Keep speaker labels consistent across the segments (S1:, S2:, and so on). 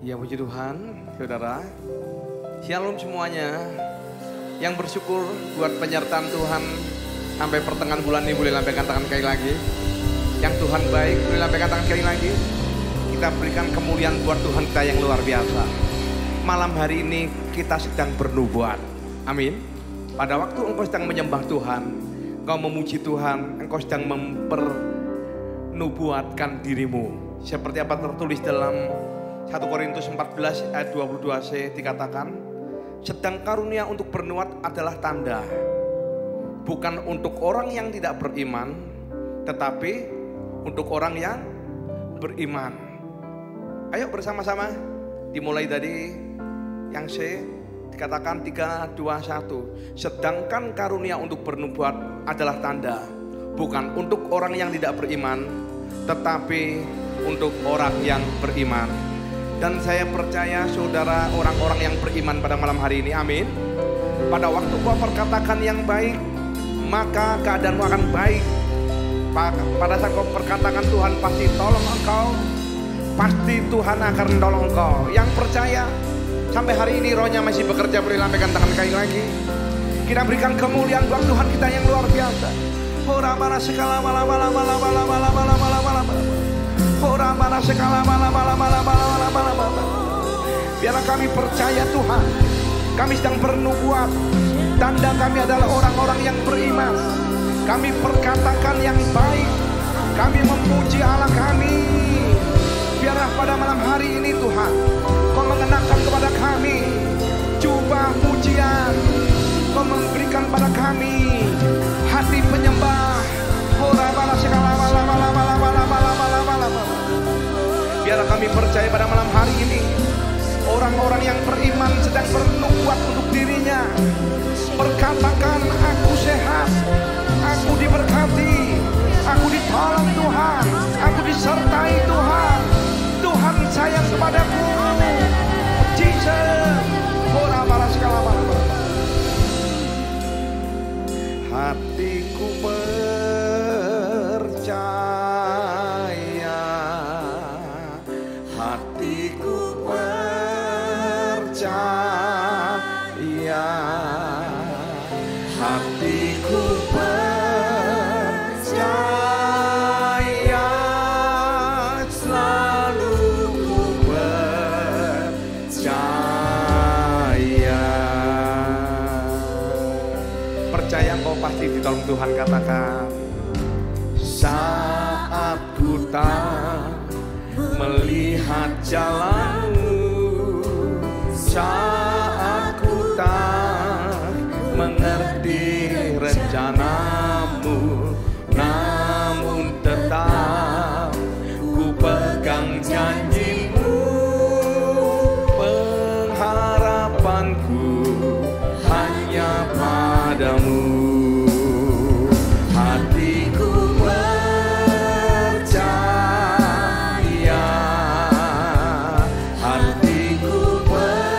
S1: Ya puji Tuhan, saudara. Shalom semuanya. Yang bersyukur buat penyertaan Tuhan sampai pertengahan bulan ini, boleh lambaikan tangan sekali lagi. Yang Tuhan baik, boleh lambaikan tangan sekali lagi. Kita berikan kemuliaan buat Tuhan kita yang luar biasa. Malam hari ini kita sedang bernubuat. Amin. Pada waktu engkau sedang menyembah Tuhan, engkau memuji Tuhan, engkau sedang mempernubuatkan dirimu. Seperti apa tertulis dalam 1 Korintus 14 ayat 22c dikatakan, sedang karunia untuk bernubuat adalah tanda, bukan untuk orang yang tidak beriman, tetapi untuk orang yang beriman. Ayo bersama-sama dimulai dari yang C, dikatakan 3, 2, 1. Sedangkan karunia untuk bernubuat adalah tanda, bukan untuk orang yang tidak beriman, tetapi untuk orang yang beriman. Dan saya percaya saudara orang-orang yang beriman pada malam hari ini, amin. Pada waktu kau perkatakan yang baik, maka keadaanmu akan baik. Pada saat kau perkatakan Tuhan pasti tolong engkau, pasti Tuhan akan tolong engkau. Yang percaya sampai hari ini rohnya masih bekerja, boleh lambaikan tangan sekali lagi. Kita berikan kemuliaan buat Tuhan kita yang luar biasa. Biarlah kami percaya Tuhan, kami sedang bernubuat. Tanda kami adalah orang-orang yang beriman. Kami perkatakan yang baik, kami memuji Allah kami. Biarlah pada malam hari ini Tuhan, Kau mengenakan kepada kami jubah pujian, Kau memberikan pada kami hati penyembah. Biarlah kami percaya pada malam hari ini, orang-orang yang beriman sedang bernubuat untuk dirinya. Berkatakan, aku sehat, aku diberkati, aku ditolong Tuhan, aku disertai Tuhan, Tuhan sayang kepadaku. Jesus, hatiku percaya, hatiku percaya, hatiku percaya, selalu ku percaya. Percaya engkau pasti ditolong Tuhan, katakan. Saat ku tak melihat jalanmu, saat ku tak mengerti rencanamu, namun tetap ku pegang janjimu. Pengharapanku hanya padamu. Hatiku percaya, hatiku percaya,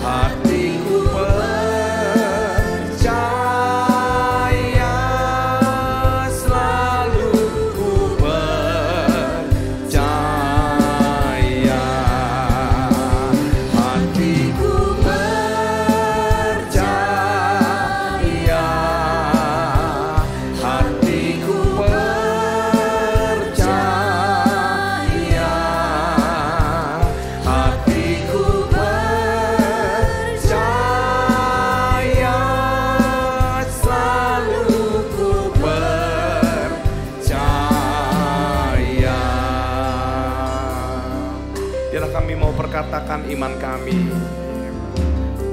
S1: hatiku percaya, selalu ku percaya. Hatiku percaya, hatiku percaya, hatiku percaya, selalu ku percaya. Biarlah kami mau perkatakan iman kami.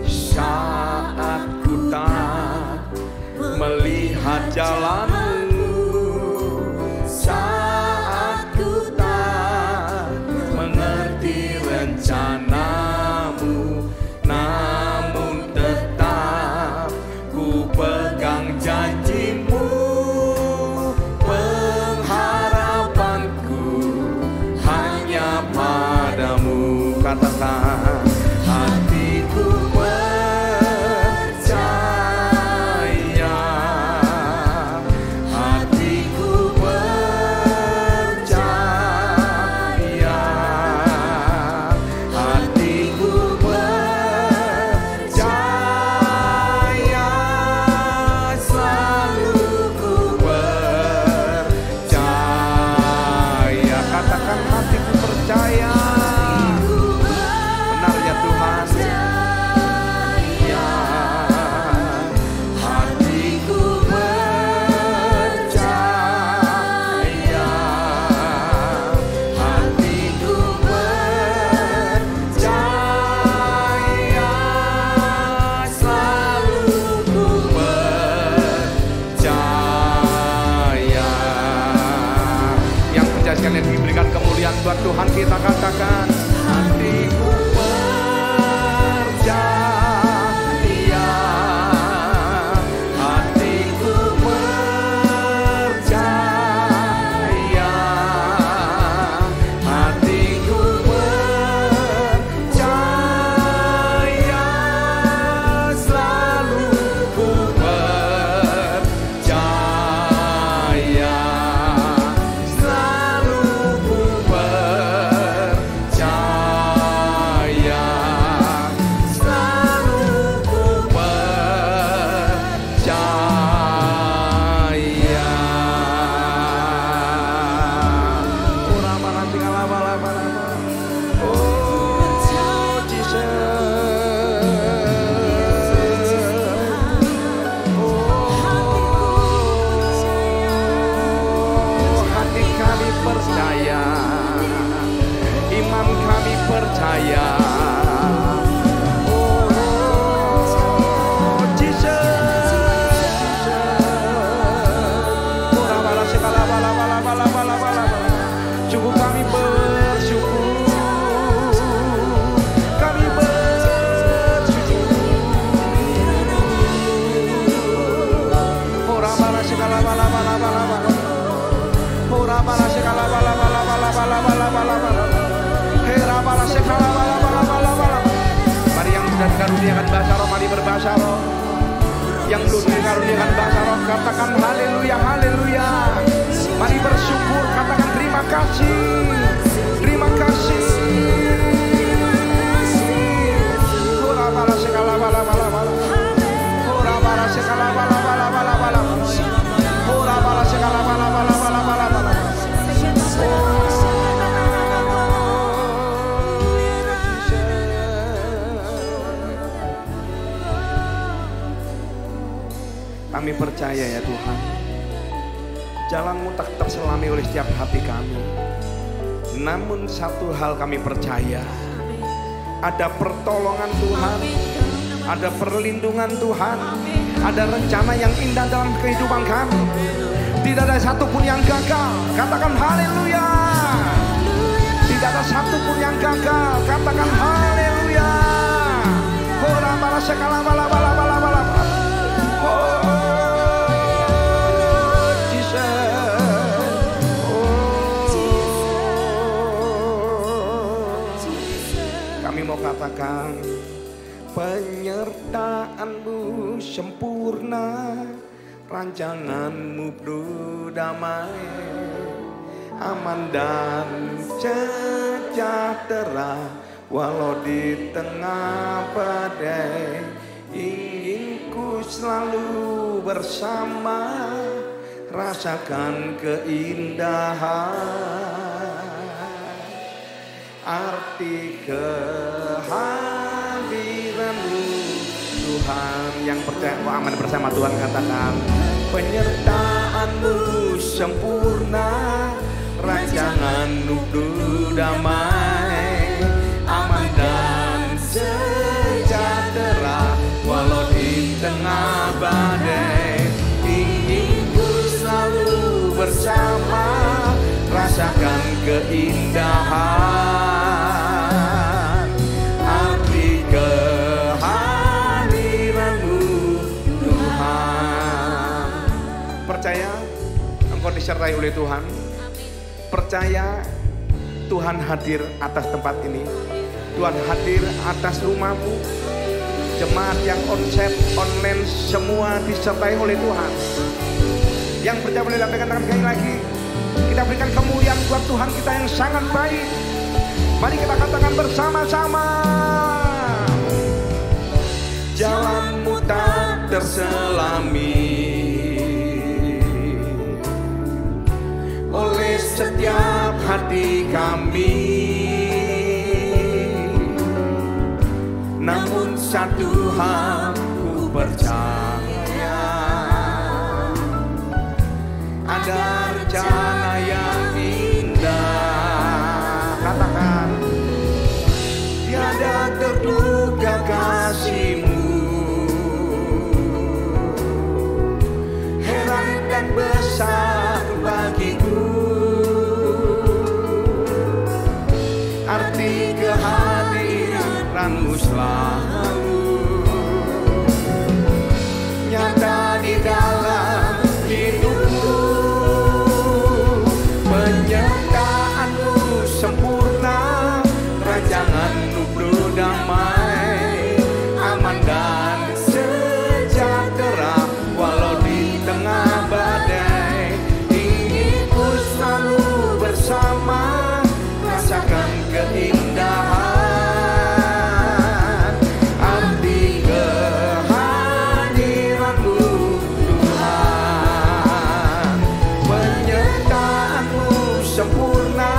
S1: Saat ku tak melihat jalanmu, saat ku tak mengerti rencanamu, namun tetap ku pegang janjimu. Pengharapanku hanya padamu, katakan. Hatiku percaya, hatiku percaya, hatiku percaya, selalu ku percaya. Katakan, hatiku percaya. Benar ya Tuhan. Ya, hatiku percaya, hatiku percaya, selalu ku percaya. Yang percaya sekalian, diberikan kemuliaan buat Tuhan, kita katakan. Hatiku percaya, hatiku percaya, percaya. Cukup kami bersyukur, kami bersyukur. Ora bala segala bala bala bala bala. Ora bala segala bala bala bala bala bala bala bala. Hera bala segala bala bala bala bala. Mari yang sudah dikaruniakan bahasa roh, mari berbahasa roh. Yang belum dikaruniakan bahasa roh, katakan haleluya, haleluya. Mari bersyukur, katakan terima kasih, terima kasih. Ora bala segala bala bala bala. Ora bala segala bala bala bala bala. Ora bala segala bala bala bala bala bala. Kami percaya ya Tuhan, jalan-Mu tak terselami oleh setiap hati kami. Namun satu hal kami percaya, ada pertolongan Tuhan, ada perlindungan Tuhan, ada rencana yang indah dalam kehidupan kami. Tidak ada satupun yang gagal, katakan haleluya. Tidak ada satupun yang gagal, katakan haleluya. Ora bala segala bala bala bala bala. Mau katakan penyertaan-Mu sempurna, rancangan-Mu penuh damai, aman dan sejahtera walau di tengah badai. Ingin ku selalu bersama, rasakan keindahan. Arti kehadiran-Mu Tuhan. Yang percaya aman bersama Tuhan katakan penyertaan-Mu sempurna, rancangan-Mu penuh damai, aman dan sejahtera walau di tengah badai. Ingin ku selalu bersama, rasakan keindahan. Arti kehadiran-Mu Tuhan. Percaya engkau disertai oleh Tuhan. Percaya Tuhan hadir atas tempat ini. Tuhan hadir atas rumahmu. Jemaat yang onsite, online, semua disertai oleh Tuhan. Yang percaya boleh lambaikan tangan sekali lagi. Kita berikan kemuliaan buat Tuhan kita yang sangat baik. Mari kita katakan bersama-sama. Jalan-Mu tak terselami oleh setiap hati kami. Namun satu hal ku percaya, ada rencana yang indah. Katakan tiada terduga kasih-Mu, heran dan besar bagiku. Arti kehadiran-Mu selalu nyata di dalam hidupku. Penyertaan-Mu sempurna, rancangan-Mu penuh damai, aman dan sejahtera walau di tengah badai. Ingin ku selalu bersama, rasakan keindahan. Arti kehadiran-Mu Tuhan. Penyertaan-Mu sempurna,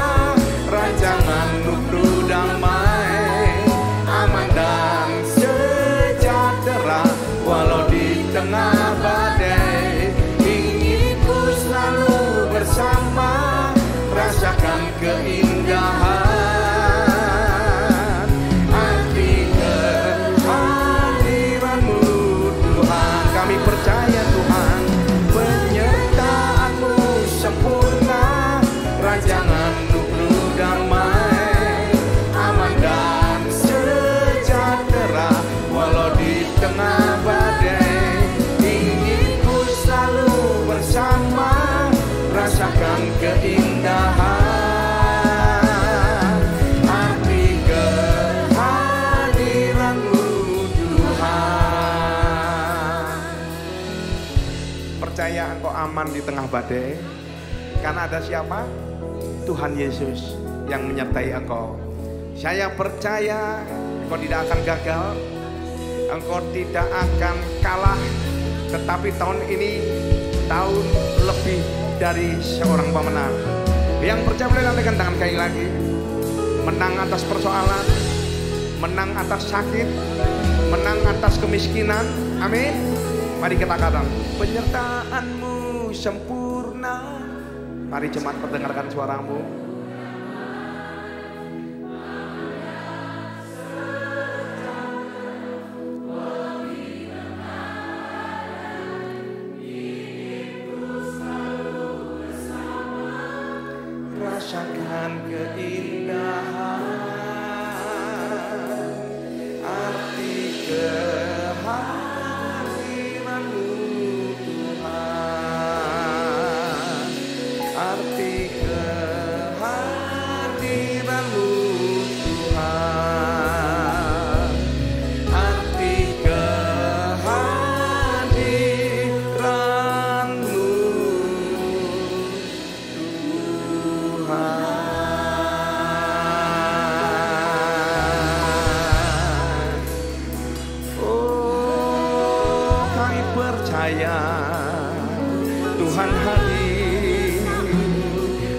S1: rancangan-Mu penuh damai, aman dan sejahtera walau di tengah badai. Ingin ku selalu bersama, rasakan keindahan. rancangan nubuat damai, aman dan sejahtera. Walau di tengah badai, ingin ku selalu bersama, rasakan keindahan arti kehadiran-Mu Tuhan. Percaya engkau aman di tengah badai, karena ada siapa? Tuhan Yesus yang menyertai engkau. Saya percaya engkau tidak akan gagal, engkau tidak akan kalah. Tetapi tahun ini tahun lebih dari seorang pemenang. Yang percaya boleh lambaikan tangan sekali lagi. Menang atas persoalan, menang atas sakit, menang atas kemiskinan. Amin. Mari kita katakan, penyertaan-Mu sempurna. Mari jemaat perdengarkan suaramu. Rasakan keindahan arti kehadiran-Mu Tuhan, arti kehadiran-Mu Tuhan, arti kehadiran-Mu Tuhan. Oh, kami percaya Tuhan hadir,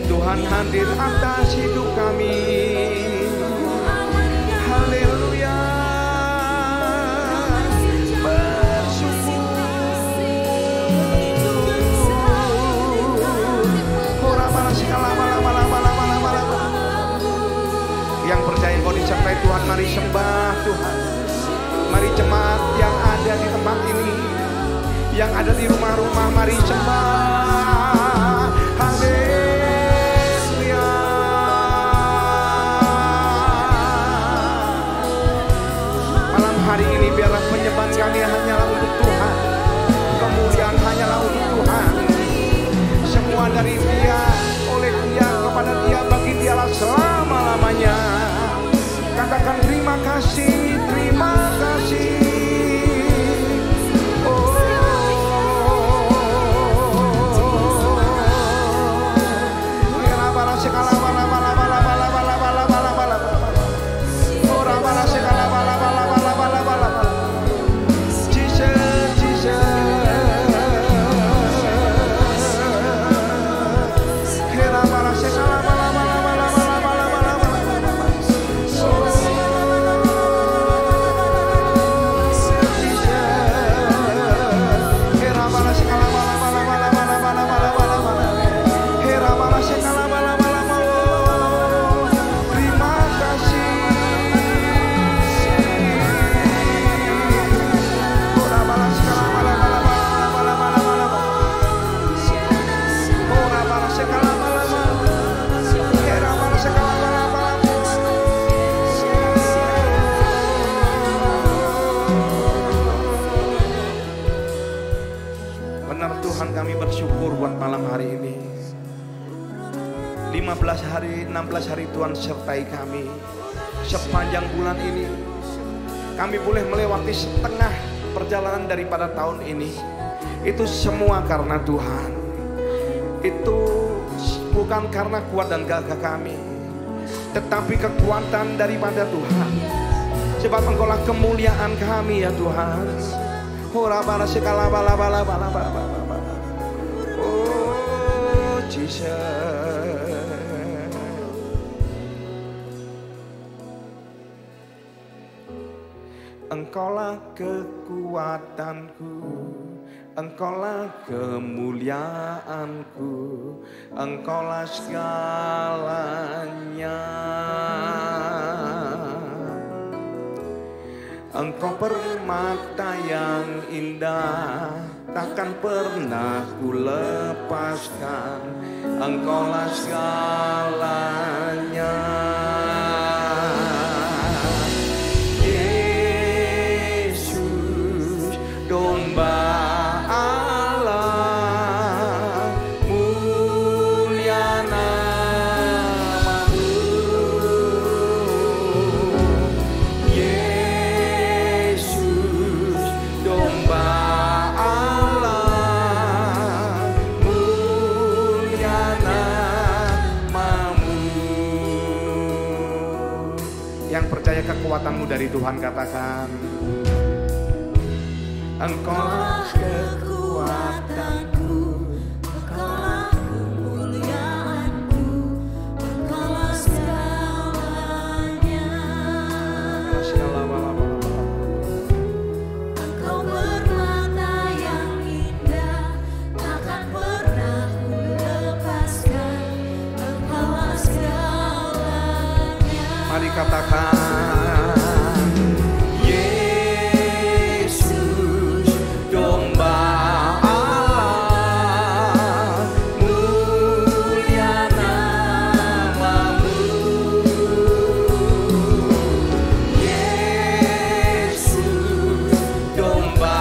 S1: Tuhan hadir atas hidup kami. Haleluya, yang percaya kau disertai Tuhan, mari sembah Tuhan. Mari jemaat yang ada di tempat ini, yang ada di rumah-rumah, mari sembah. Haleluya. Malam hari ini biarlah penyembahan kami hanyalah untuk Tuhan, kemuliaan hanyalah untuk Tuhan. Semua dari Dia, oleh Dia, kepada Dia, bagi Dialah selama-lamanya. Katakan terima kasih, terima kasih. Oh, malam hari ini. 15 hari, 16 hari Tuhan sertai kami. Sepanjang bulan ini kami boleh melewati setengah perjalanan daripada tahun ini. Itu semua karena Tuhan. Itu bukan karena kuat dan gagah kami, tetapi kekuatan daripada Tuhan. Sebab Engkaulah kemuliaan kami ya Tuhan. Oh Jesus. Engkaulah kekuatanku, Engkaulah kemuliaanku, Engkaulah segalanya. Engkau permata yang indah takkan pernah ku lepaskan. Engkaulah segalanya. Yesus, domba Allah, mulia namamu. Yesus, domba Allah, mulia namamu. Yang percaya kekuatanmu dari Tuhan, katakan, Engkaulah kekuatanku,
S2: Engkaulah kemuliaanku, Engkaulah segalanya. Engkau permata yang indah, takkan pernah ku lepaskan. Engkaulah segalanya.
S1: Mari katakan, Yesus, domba Allah, mulia namamu. Yesus, domba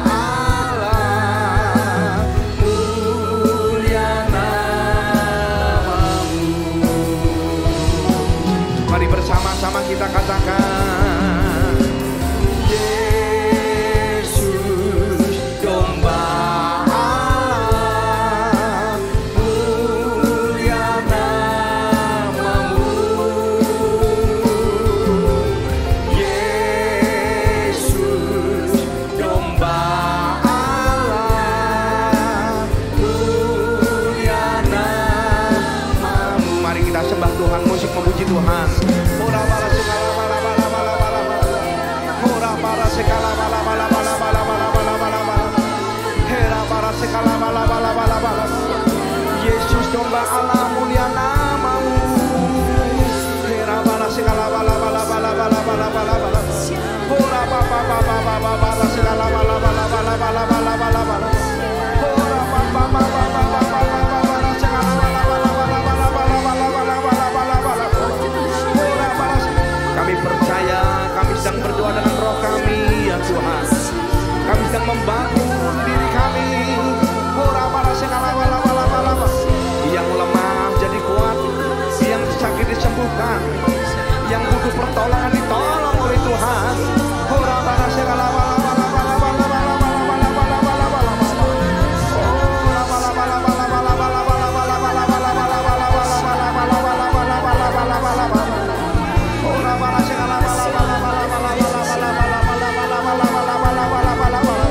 S1: Allah, mulia namamu. Mari bersama-sama kita katakan, Yesus, domba Allah, mulia namamu. Yesus, domba Allah, mulia namamu. Mari kita sembah Tuhan, musik memuji Tuhan. Ora para segala bala bala bala bala bala. Ora para segala bala bala bala bala bala bala bala bala. Hera para segala bala bala bala bala. Yesus, domba Allah, mulia namamu. Hera para segala bala bala bala bala bala bala bala. Ora papa papa papa para segala bala bala bala bala bala bala bala. Ora papa papa papa papa para segala bala bala bala bala bala bala bala bala bala bala. Ora para. Kami percaya, kami sedang berdoa dengan roh kami, ya Tuhan. Kami sedang membangun diri kami. Ora para segala bala bala bala bala. Yang lemah jadi kuat, yang sakit disembuhkan, yang butuh pertolongan ditolong oleh Tuhan. Ora para segala bala bala bala bala bala bala bala bala bala bala. Ora bala bala bala bala bala bala bala bala bala bala bala bala bala bala bala bala bala bala bala. Ora para segala bala bala bala bala bala bala bala bala bala bala bala bala bala bala.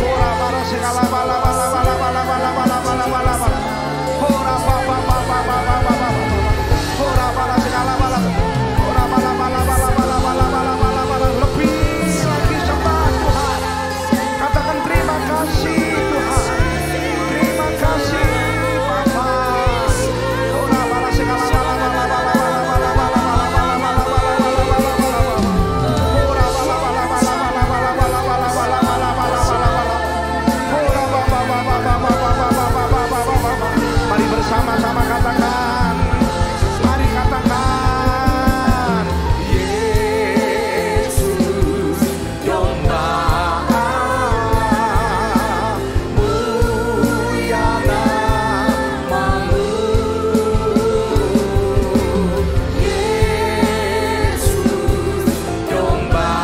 S1: Ora para segala bala bala bala bala bala bala bala bala bala. Ora pa pa pa pa pa pa pa pa. Ora para segala bala. Ora bala bala bala bala bala bala bala bala. Lebih lagi sembah Tuhan. Katakan terima kasih Tuhan. Terima kasih Bapa. Ora para segala bala bala bala bala bala bala bala bala bala bala bala bala bala. Ora bala bala bala bala bala bala bala bala bala bala bala. Ora ba ba ba ba ba ba ba ba ba ba ba ba. Mari bersama-sama katakan. Mari katakan. Yesus, domba Allah, mulia namamu. Yesus, domba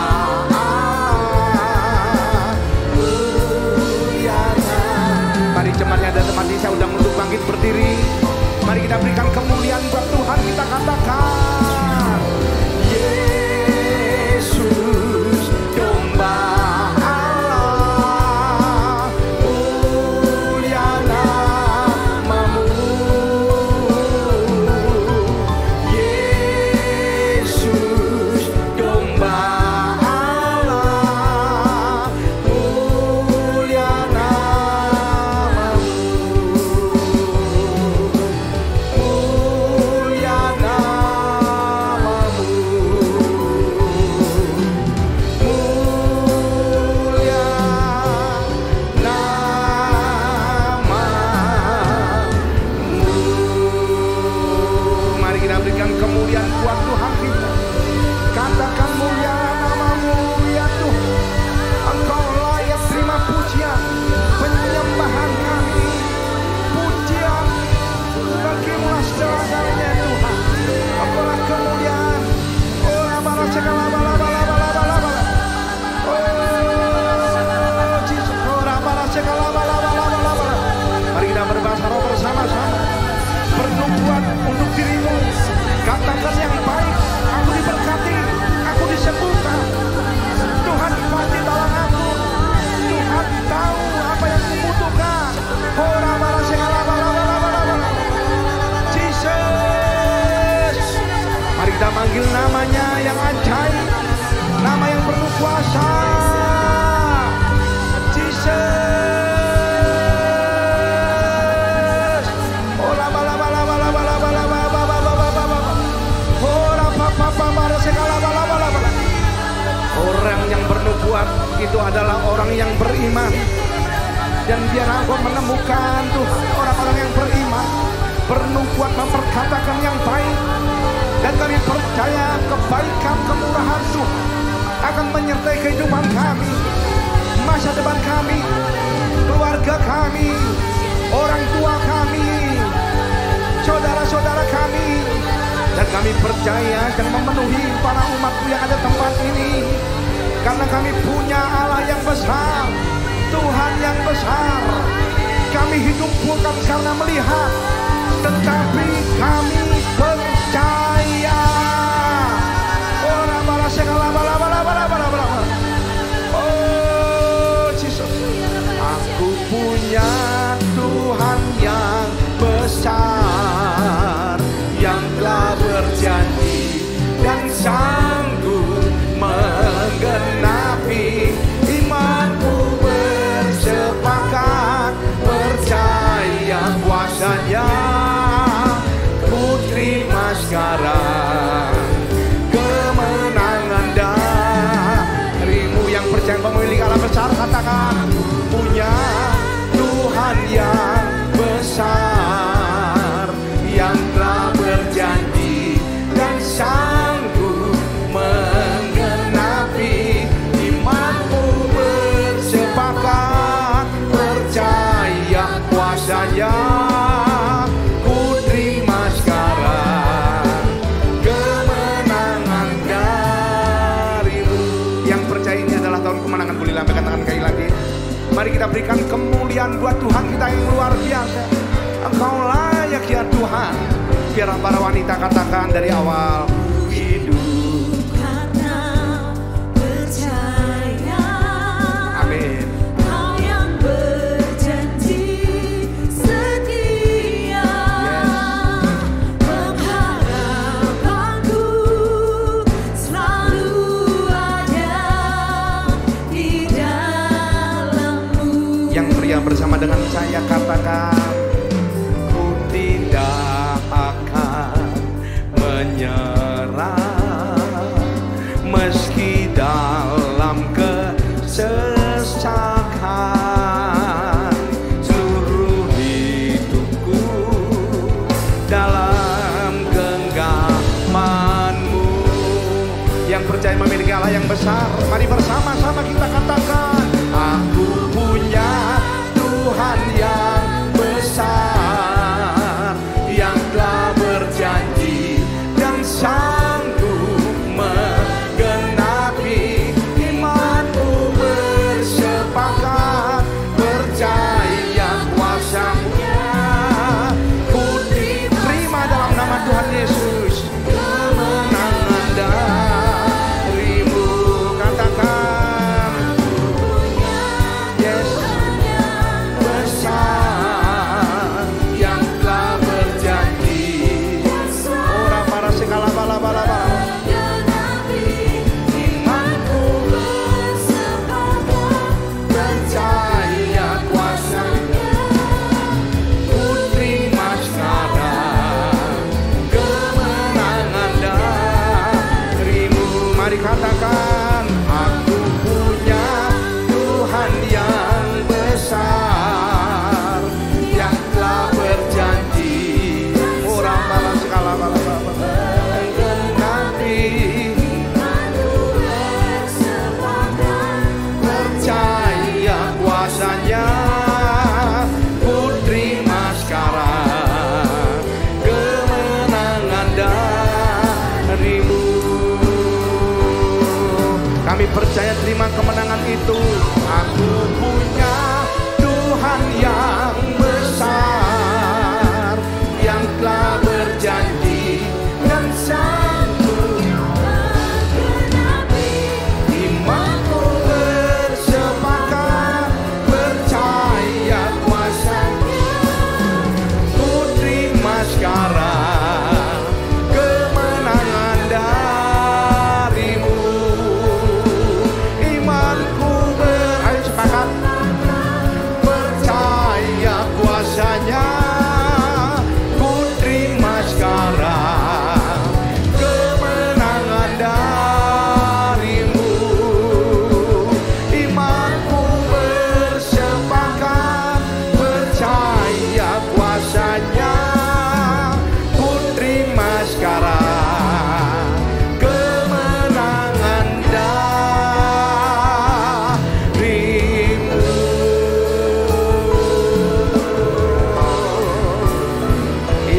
S1: Allah, mulia namamu. Mari jemaatnya dan teman saya undang untuk bangkit berdiri. Mari kita berikan kemuliaan buat Tuhan, kita katakan, Yesus, domba Allah, mulia namamu. Yesus, domba Allah, mulia namamu. Kita manggil namanya yang ajaib, nama yang penuh kuasa. Jesus. Ola bala bala bala bala bala bala bala bala. Ora papa papa segala bala bala bala. Orang yang bernubuat itu adalah orang yang beriman. Dan biar engkau menemukan Tuhan orang-orang yang beriman, bernubuat memperkatakan yang baik. Dan kami percaya kebaikan kemurahan Tuhan akan menyertai kehidupan kami, masa depan kami, keluarga kami, orang tua kami, saudara-saudara kami. Dan kami percaya akan memenuhi para umat-Mu yang ada tempat ini. Karena kami punya Allah yang besar, Tuhan yang besar. Kami hidup bukan karena melihat, tetapi kami percaya. Ora bala segala bala bala bala bala bala. Oh Jesus, aku punya Tuhan yang besar, yang telah berjanji dan sanggup menggenapi. Imanku bersepakat percaya kuasanya. Ku terima sekarang kemenangan darimu. Yang percaya memiliki Allah besar, katakan punya Tuhan yang besar, yang telah berjanji dan sanggup menggenapi. Imanmu bersepakat percaya kuasanya. Ku terima sekarang kemenangan darimu. Yang percaya ini adalah tahun kemenangan. Boleh lambaikan tangan kaki lagi. Mari kita berikan kemuliaan buat Tuhan kita yang luar biasa. Engkau layak ya Tuhan. Biar para wanita katakan dari awal, hidup
S2: karena percaya.
S1: Amin.
S2: Kau yang berjanji setia. Pengharapanku selalu ada di dalam-Mu.
S1: Yang pria bersama dengan saya katakan, ku tidak akan menyerah meski dalam kesesakan. Seluruh hidupku dalam genggaman-Mu. Yang percaya memiliki Allah yang besar, mari bersama-sama kita katakan, aku punya Tuhan yang besar, yang telah berjanji dan sanggup menggenapi. Imanku bersepakat percaya kuasanya. Ku diterima dalam nama Tuhan Yesus. Kemenangan darimu. Katakan, yes, besar, yang telah berjanji. Ora para segala bala bala bala. Imanku bersepakat percaya kuasanya. Ku terima sekarang kemenangan darimu. Mari katakan, aku punya Tuhan yang besar, yang telah berjanji. Orang bala segala bala bala menggenapi. Percaya kuasanya. Ku terima sekarang kemenangan darimu. Kami percaya terima kemenangan itu. Aku punya Tuhan yang besar, yang telah berjanji dan sanggup menggenapi. Imanku bersepakat percaya kuasanya. Ku terima sekarang kemenangan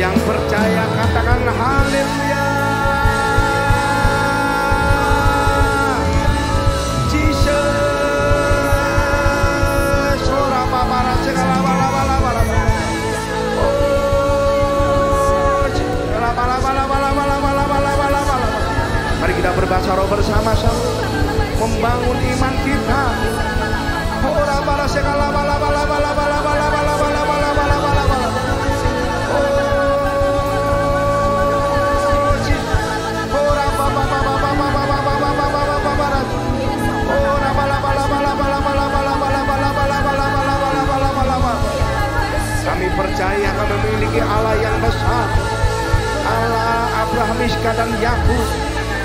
S1: Yang percaya katakan haleluya. Jesus. Ora babara segala bala. Oh, bala. Mari kita berbahasa roh bersama-sama, membangun iman kita. Ora bara segala bala. Kami percaya kami memiliki Allah yang besar, Allah Abraham, Iska dan Yakub,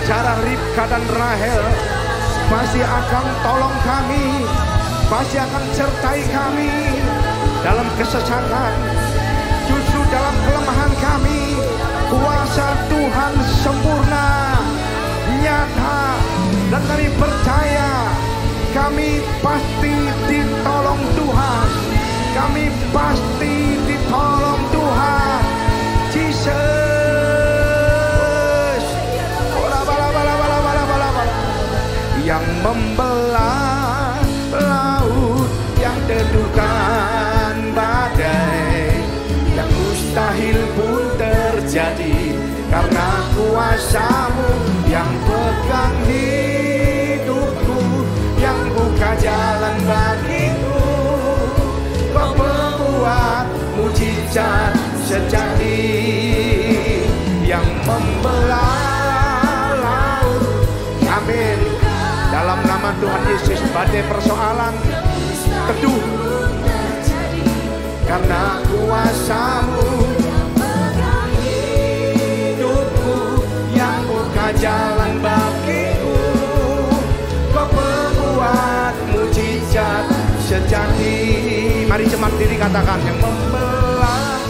S1: Sarah, Ribka dan Rahel, pasti akan tolong kami, pasti akan sertai kami dalam kesesatan. Justru dalam kelemahan kami, kuasa Tuhan sempurna, nyata, dan kami percaya kami pasti ditolong Tuhan. Kami pasti ditolong Tuhan. Jesus. Yang membelah laut, yang teduhkan badai, yang mustahil pun terjadi karena kuasa-Mu yang pegang hidupku, yang buka jalan bagiku. Kau pembuat mujizat sejati, yang membelah laut. Amin. Dalam nama Tuhan Yesus, badai persoalan teduh karena kuasa-Mu hidupku, yang buka jalan bagiku. Kau pembuat mujizat sejati. Mari semak diri katakan, yang membelah.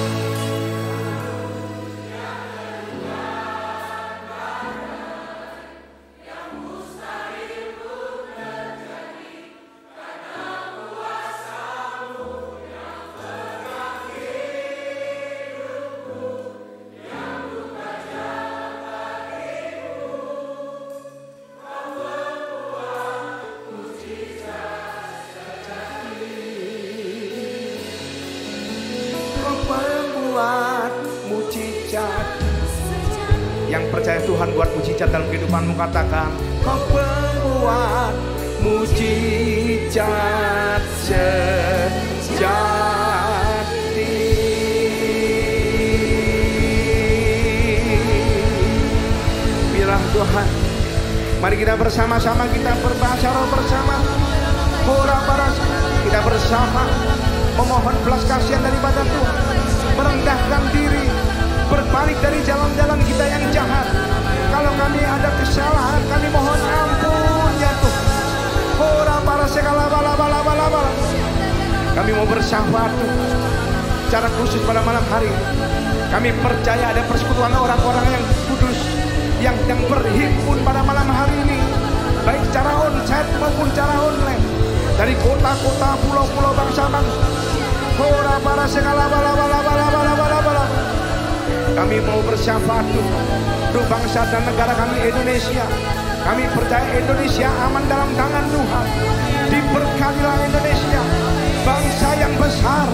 S1: Yang percaya Tuhan buat mujizat dalam kehidupanmu, katakan, Kau pembuat mujizat sejati. Biarlah Tuhan, mari kita bersama-sama, kita berbahasa roh bersama. Kita bersama memohon belas kasihan daripada Tuhan, merendahkan diri, berbalik dari jalan-jalan kita yang jahat. Kalau kami ada kesalahan, kami mohon ampun ya Tuhan. Kami mau bersyafat secara khusus pada malam hari ini. Kami percaya ada persekutuan orang-orang yang kudus yang berhimpun pada malam hari ini, baik secara onsite maupun secara online, dari kota-kota, pulau-pulau, bangsa-bangsa. Kami mau bersyafaat untuk bangsa dan negara kami, Indonesia. Kami percaya Indonesia aman dalam tangan Tuhan. Diberkatilah Indonesia, bangsa yang besar,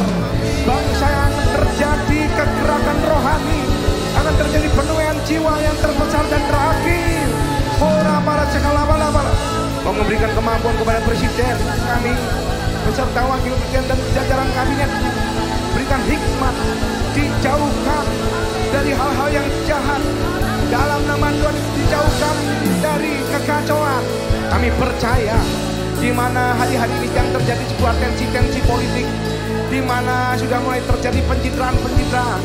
S1: bangsa yang terjadi kegerakan rohani, akan terjadi penuaian jiwa yang terbesar dan terakhir. Mau memberikan kemampuan kepada presiden kami beserta wakil presiden dan jajaran kabinet, berikan hikmat, dijauhkan dari hal-hal yang jahat. Dalam nama Tuhan, dijauhkan dari kekacauan. Kami percaya di mana hari-hari ini yang terjadi sebuah tensi-tensi politik, di mana sudah mulai terjadi pencitraan-pencitraan.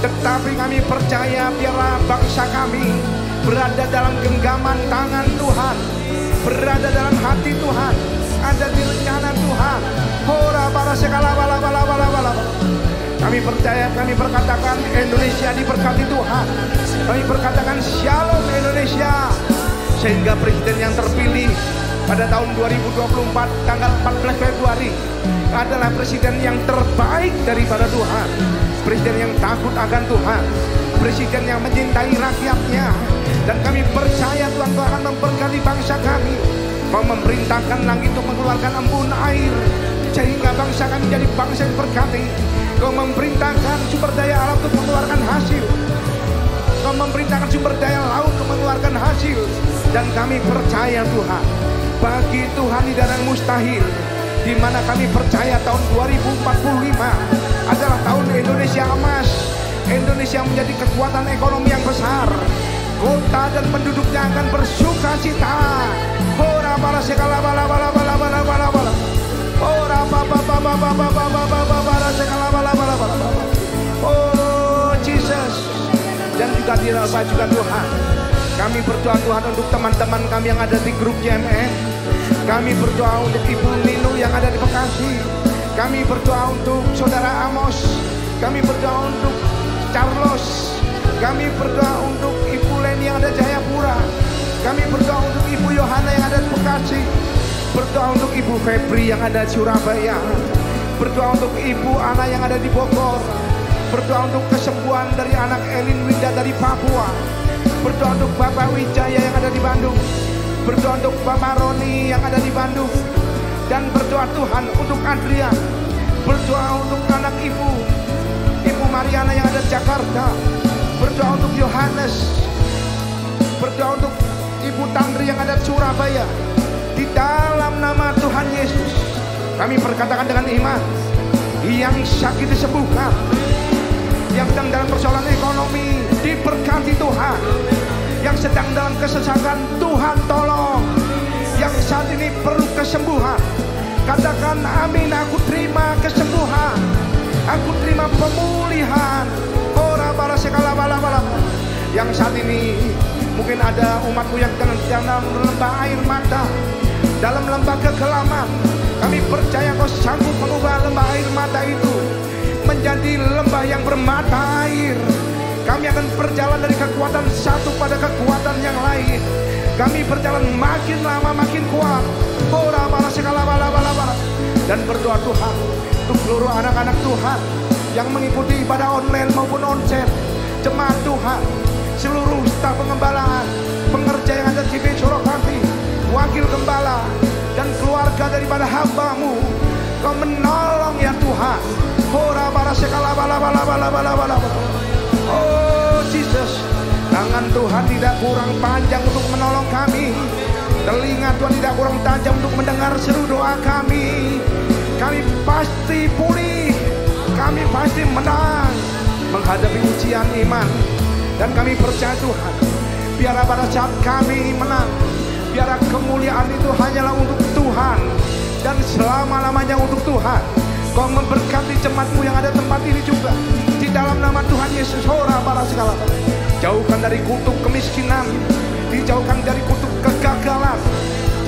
S1: Tetapi kami percaya biarlah bangsa kami berada dalam genggaman tangan Tuhan, berada dalam hati Tuhan, ada di rencana Tuhan. Kami percaya, kami berkatakan Indonesia diberkati Tuhan. Kami berkatakan Shalom Indonesia, sehingga presiden yang terpilih pada tahun 2024 tanggal 14 Februari adalah presiden yang terbaik daripada Tuhan. presiden yang takut akan Tuhan, presiden yang mencintai rakyatnya. Dan kami percaya Tuhan, Kau akan memberkati bangsa kami. Kau memerintahkan langit untuk mengeluarkan embun air, sehingga bangsa kami jadi bangsa yang berkati. Kau memerintahkan sumber daya alam untuk mengeluarkan hasil. Kau memerintahkan sumber daya laut untuk mengeluarkan hasil. Dan kami percaya Tuhan, bagi Tuhan tidak ada yang mustahil. Di mana kami percaya tahun 2045 adalah tahun Indonesia emas. Indonesia menjadi kekuatan ekonomi yang besar. Kota dan penduduknya akan bersuka cita. Ora bala sekala bala bala bala bala bala bala. Ora baba baba baba baba bala sekala bala bala bala bala. Oh Jesus. Dan juga tidak lupa juga Tuhan, kami berdoa Tuhan untuk teman-teman kami yang ada di grup JMN. Kami berdoa untuk Ibu Nino yang ada di Bekasi. Kami berdoa untuk Saudara Amos. Kami berdoa untuk Carlos. Kami berdoa untuk Ibu Leni yang ada di Jayapura. Kami berdoa untuk Ibu Yohana yang ada di Bekasi. Berdoa untuk Ibu Febri yang ada di Surabaya. Berdoa untuk Ibu Ana yang ada di Bogor. Berdoa untuk kesembuhan dari anak Elin Winda dari Papua. Berdoa untuk Bapak Wijaya yang ada di Bandung. Berdoa untuk Bapak Roni yang ada di Bandung. Dan berdoa Tuhan untuk Adrian. Berdoa untuk anak Ibu Mariana yang ada di Jakarta. Berdoa untuk Yohanes. Berdoa untuk Ibu Tandri yang ada di Surabaya. Di dalam nama Tuhan Yesus, kami perkatakan dengan iman, yang sakit disembuhkan, yang sedang dalam persoalan ekonomi diberkati Tuhan, yang sedang dalam kesesakan Tuhan tolong, yang saat ini perlu kesembuhan, katakan amin. Aku terima kesembuhan, aku terima pemulihan. Ora bala sekala bala bala. Yang saat ini mungkin ada umatmu yang dalam lembah air mata, dalam lembah kekelaman. Kami percaya Kau sanggup mengubah lembah air mata itu menjadi lembah yang bermata air. Kami akan berjalan dari kekuatan satu pada kekuatan yang lain. Kami berjalan makin lama makin kuat. Ora bala sekala bala bala bala. Dan berdoa Tuhan untuk seluruh anak-anak Tuhan yang mengikuti ibadah online maupun onsite, jemaat Tuhan, seluruh staf pengembalaan, pengerja yang ada di GBI Surakarta, wakil gembala dan keluarga daripada hamba-Mu. Kau menolong ya Tuhan. Ora bala sekala bala bala bala bala bala. Oh Jesus, tangan Tuhan tidak kurang panjang untuk menolong kami. Telinga Tuhan tidak kurang tajam untuk mendengar seru doa kami. Kami pasti pulih, kami pasti menang menghadapi ujian iman. Dan kami percaya Tuhan, biarlah pada saat kami menang, biarlah kemuliaan itu hanyalah untuk Tuhan dan selama-lamanya untuk Tuhan. Kau memberkati jemaat-Mu yang ada tempat ini juga, di dalam nama Tuhan Yesus. Ora bala segala. Jauhkan dari kutuk kemiskinan, dijauhkan dari kutuk kegagalan,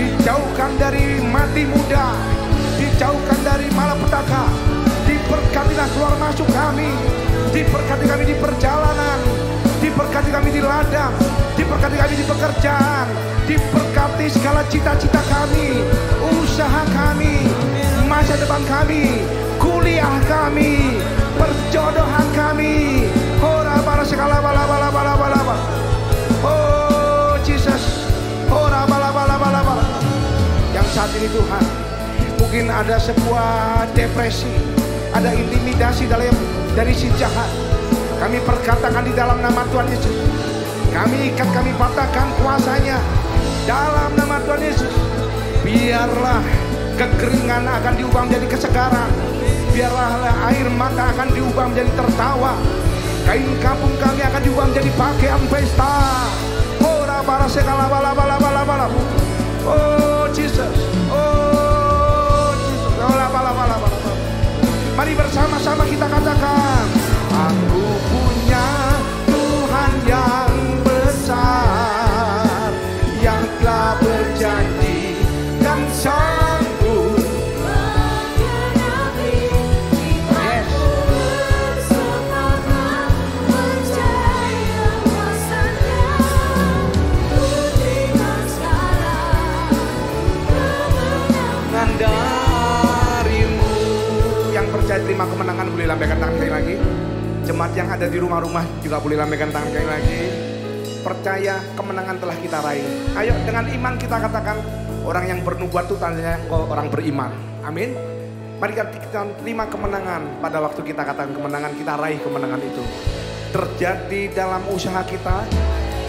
S1: dijauhkan dari mati muda, dijauhkan dari malapetaka. Diberkatilah keluar masuk kami, diberkati kami di perjalanan, diberkati kami di ladang, diberkati kami di pekerjaan, diberkati segala cita-cita kami, usaha kami, masa depan kami, kuliah kami, perjodohan kami. Ora bala segala bala bala bala bala bala. Oh Jesus, ora bala bala bala bala. Yang saat ini Tuhan, mungkin ada sebuah depresi, ada intimidasi dari si jahat. Kami perkatakan di dalam nama Tuhan Yesus, kami ikat, kami patahkan kuasanya dalam nama Tuhan Yesus. Biarlah kekeringan akan diubah menjadi kesegaran, biarlah air mata akan diubah menjadi tertawa, kain kampung kami akan diubah menjadi pakaian pesta. Ora bala sekala bala bala bala bala. Oh Jesus, oh Jesus, ora bala bala bala. Mari bersama-sama kita katakan, aku punya Tuhan yang besar, yang telah berjanji dan sanggup. Yes. Darimu yang percaya terima kemenangan, boleh lambaikan tangan sekali lagi. Jemaat yang ada di rumah-rumah juga boleh lambaikan tangan sekali lagi. Percaya kemenangan telah kita raih. Ayo dengan iman kita katakan, orang yang bernubuat itu tandanya orang beriman. Amin. Mari kita terima kemenangan. Pada waktu kita katakan kemenangan, kita raih kemenangan itu. Terjadi dalam usaha kita,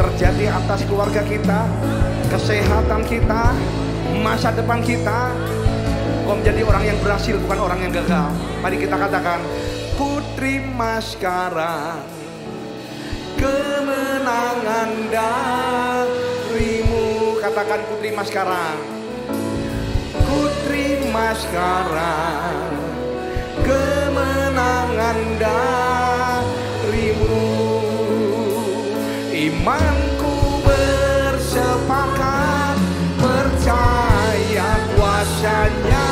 S1: terjadi atas keluarga kita, kesehatan kita, masa depan kita. Kau menjadi orang yang berhasil, bukan orang yang gagal. Mari kita katakan, ku terima sekarang kemenangan darimu. Katakan, ku terima sekarang. Ku terima sekarang kemenangan darimu. Imanku bersepakat percaya kuasanya.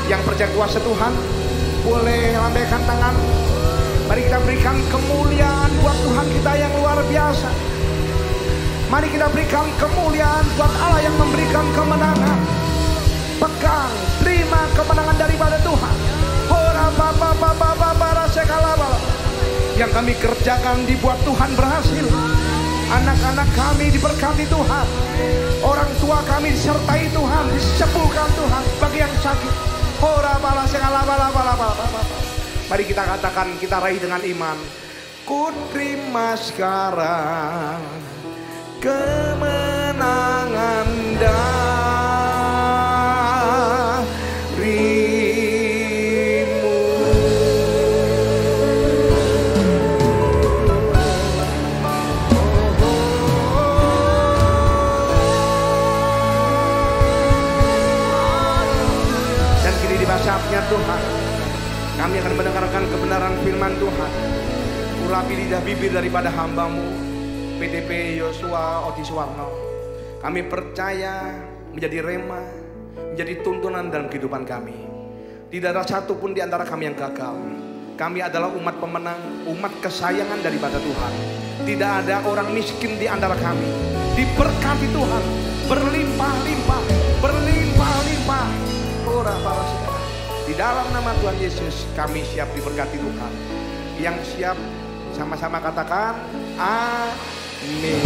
S1: Yang percaya kuasa Tuhan boleh lambaikan tangan. Mari kita berikan kemuliaan buat Tuhan kita yang luar biasa. Mari kita berikan kemuliaan buat Allah yang memberikan kemenangan. Pegang, terima kemenangan daripada Tuhan. Yang kami kerjakan dibuat Tuhan berhasil. Anak-anak kami diberkati Tuhan. Orang tua kami disertai Tuhan, disembuhkan Tuhan. Bagi yang sakit, mari kita katakan, kita raih dengan iman. Ku terima sekarang kemenangan darimu. Dan kini di saatnya Tuhan, kami akan mendengarkan kebenaran firman Tuhan. Urapi lidah bibir daripada hamba-Mu, PDP Yosua Odiswarno. Kami percaya menjadi rema, menjadi tuntunan dalam kehidupan kami. Tidak ada satupun di antara kami yang gagal. Kami adalah umat pemenang, umat kesayangan daripada Tuhan. Tidak ada orang miskin di antara kami. Diberkati Tuhan, berlimpah-limpah, berlimpah-limpah. Di dalam nama Tuhan Yesus kami siap diberkati Tuhan. Yang siap sama-sama katakan amin.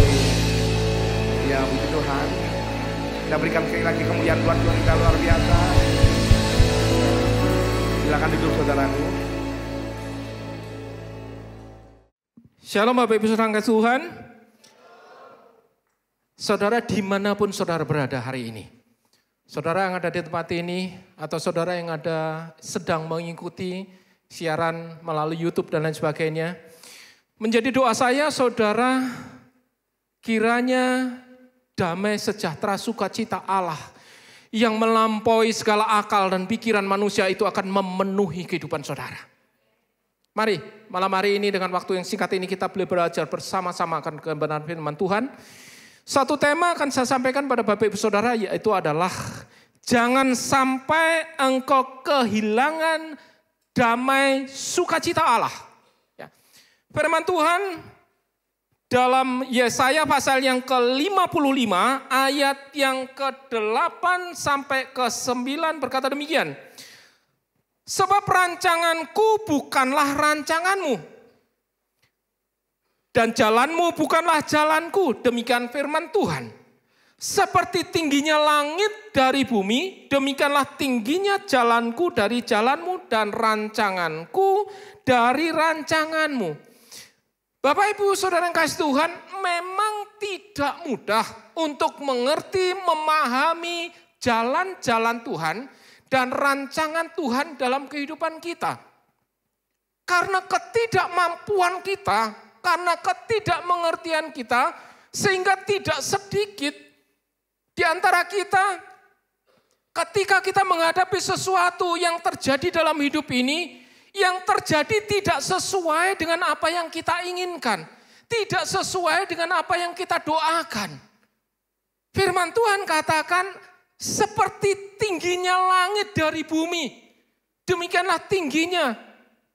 S1: Ya puji Tuhan. Kita berikan sekali lagi kemuliaan buat Tuhan kita luar biasa. Silakan duduk saudaraku.
S3: Shalom Bapak Ibu Saudara kasih Tuhan. Saudara dimanapun saudara berada hari ini. Saudara yang ada di tempat ini atau saudara yang ada sedang mengikuti siaran melalui YouTube dan lain sebagainya. Menjadi doa saya saudara, kiranya damai sejahtera sukacita Allah yang melampaui segala akal dan pikiran manusia itu akan memenuhi kehidupan saudara. Mari malam hari ini dengan waktu yang singkat ini kita boleh belajar bersama-sama akan kebenaran firman Tuhan. Satu tema akan saya sampaikan pada Bapak Ibu Saudara yaitu adalah jangan sampai engkau kehilangan damai sukacita Allah. Ya. Firman Tuhan dalam Yesaya pasal yang ke-55 ayat yang ke-8 sampai ke-9 berkata demikian. Sebab rancanganku bukanlah rancanganmu. Dan jalanmu bukanlah jalanku, demikian firman Tuhan. Seperti tingginya langit dari bumi, demikianlah tingginya jalanku dari jalanmu dan rancanganku dari rancanganmu. Bapak Ibu Saudara yang kasih Tuhan, memang tidak mudah untuk mengerti, memahami jalan-jalan Tuhan dan rancangan Tuhan dalam kehidupan kita. Karena ketidakmampuan kita, karena ketidakmengertian kita, sehingga tidak sedikit di antara kita ketika kita menghadapi sesuatu yang terjadi dalam hidup ini, yang terjadi tidak sesuai dengan apa yang kita inginkan, tidak sesuai dengan apa yang kita doakan. Firman Tuhan katakan, seperti tingginya langit dari bumi, demikianlah tingginya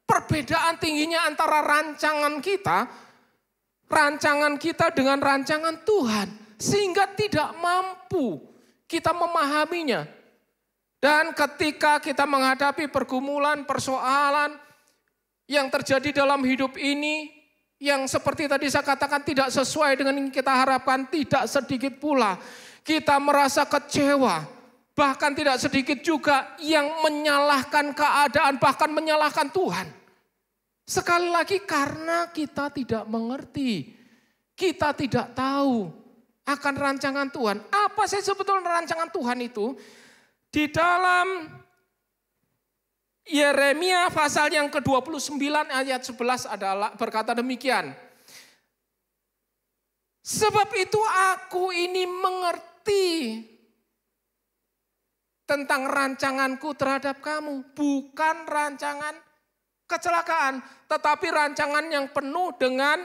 S3: perbedaan tingginya antara rancangan kita dengan rancangan Tuhan. Sehingga tidak mampu kita memahaminya. Dan ketika kita menghadapi pergumulan, persoalan, yang terjadi dalam hidup ini, yang seperti tadi saya katakan tidak sesuai dengan yang kita harapkan, tidak sedikit pula kita merasa kecewa. Bahkan tidak sedikit juga yang menyalahkan keadaan, bahkan menyalahkan Tuhan. Sekali lagi karena kita tidak mengerti, kita tidak tahu akan rancangan Tuhan. Apa sih sebetulnya rancangan Tuhan itu? Di dalam Yeremia pasal yang ke-29 ayat 11 adalah berkata demikian. Sebab itu aku ini mengerti tentang rancanganku terhadap kamu. Bukan rancangan kecelakaan, tetapi rancangan yang penuh dengan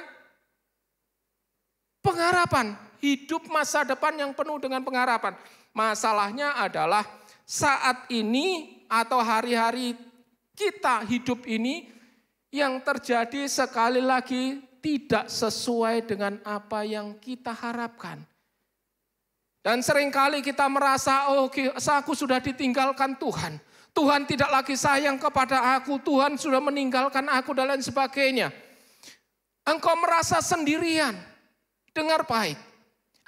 S3: pengharapan. Hidup masa depan yang penuh dengan pengharapan. Masalahnya adalah saat ini atau hari-hari kita hidup ini yang terjadi sekali lagi tidak sesuai dengan apa yang kita harapkan. Dan seringkali kita merasa, oh aku sudah ditinggalkan Tuhan. Tuhan tidak lagi sayang kepada aku, Tuhan sudah meninggalkan aku dan lain sebagainya. Engkau merasa sendirian. Dengar baik,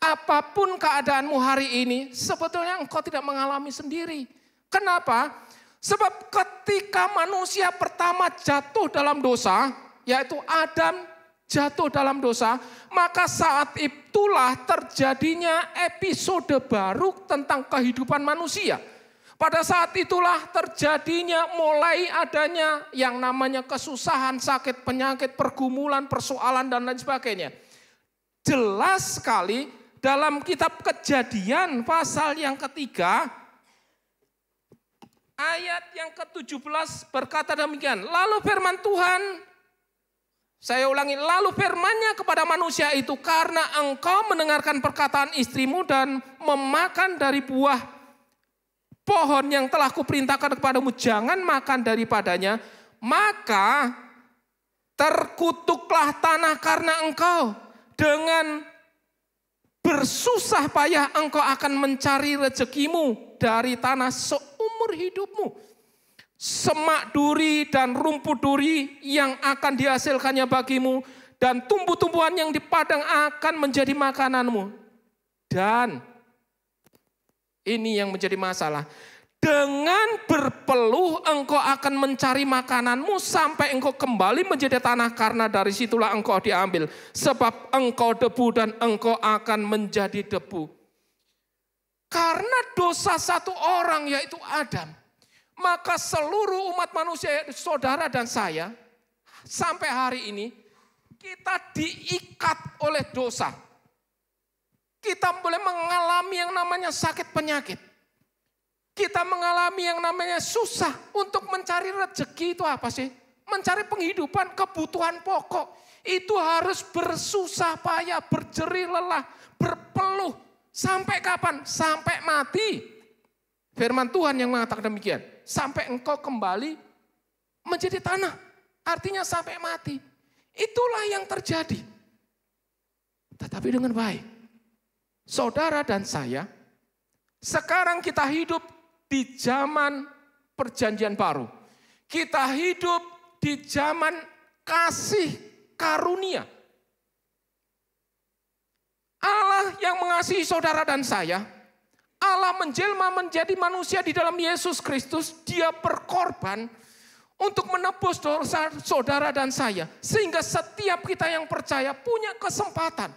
S3: apapun keadaanmu hari ini, sebetulnya engkau tidak mengalami sendiri. Kenapa? Sebab ketika manusia pertama jatuh dalam dosa, yaitu Adam jatuh dalam dosa, maka saat itulah terjadinya episode baru tentang kehidupan manusia. Pada saat itulah terjadinya mulai adanya yang namanya kesusahan, sakit, penyakit, pergumulan, persoalan, dan lain sebagainya. Jelas sekali dalam kitab Kejadian pasal yang ketiga, ayat yang ke-17 berkata demikian. Lalu firman Tuhan, saya ulangi, lalu firman-Nya kepada manusia itu, karena engkau mendengarkan perkataan istrimu dan memakan dari buah pohon yang telah kuperintahkan kepadamu, jangan makan daripadanya, maka terkutuklah tanah karena engkau. Dengan bersusah payah engkau akan mencari rezekimu dari tanah seumur hidupmu. Semak duri dan rumput duri yang akan dihasilkannya bagimu, dan tumbuh-tumbuhan yang di padang akan menjadi makananmu. Dan ini yang menjadi masalah. Dengan berpeluh engkau akan mencari makananmu sampai engkau kembali menjadi tanah, karena dari situlah engkau diambil. Sebab engkau debu dan engkau akan menjadi debu. Karena dosa satu orang yaitu Adam, maka seluruh umat manusia, saudara dan saya, sampai hari ini kita diikat oleh dosa. Kita boleh mengalami yang namanya sakit penyakit. Kita mengalami yang namanya susah untuk mencari rezeki. Itu apa sih? Mencari penghidupan, kebutuhan pokok. Itu harus bersusah payah, berjerih lelah, berpeluh. Sampai kapan? Sampai mati. Firman Tuhan yang mengatakan demikian. Sampai engkau kembali menjadi tanah. Artinya sampai mati. Itulah yang terjadi. Tetapi dengan baik. Saudara dan saya, sekarang kita hidup di zaman perjanjian baru. Kita hidup di zaman kasih karunia. Allah yang mengasihi saudara dan saya, Allah menjelma menjadi manusia di dalam Yesus Kristus. Dia berkorban untuk menebus dosa saudara dan saya. Sehingga setiap kita yang percaya punya kesempatan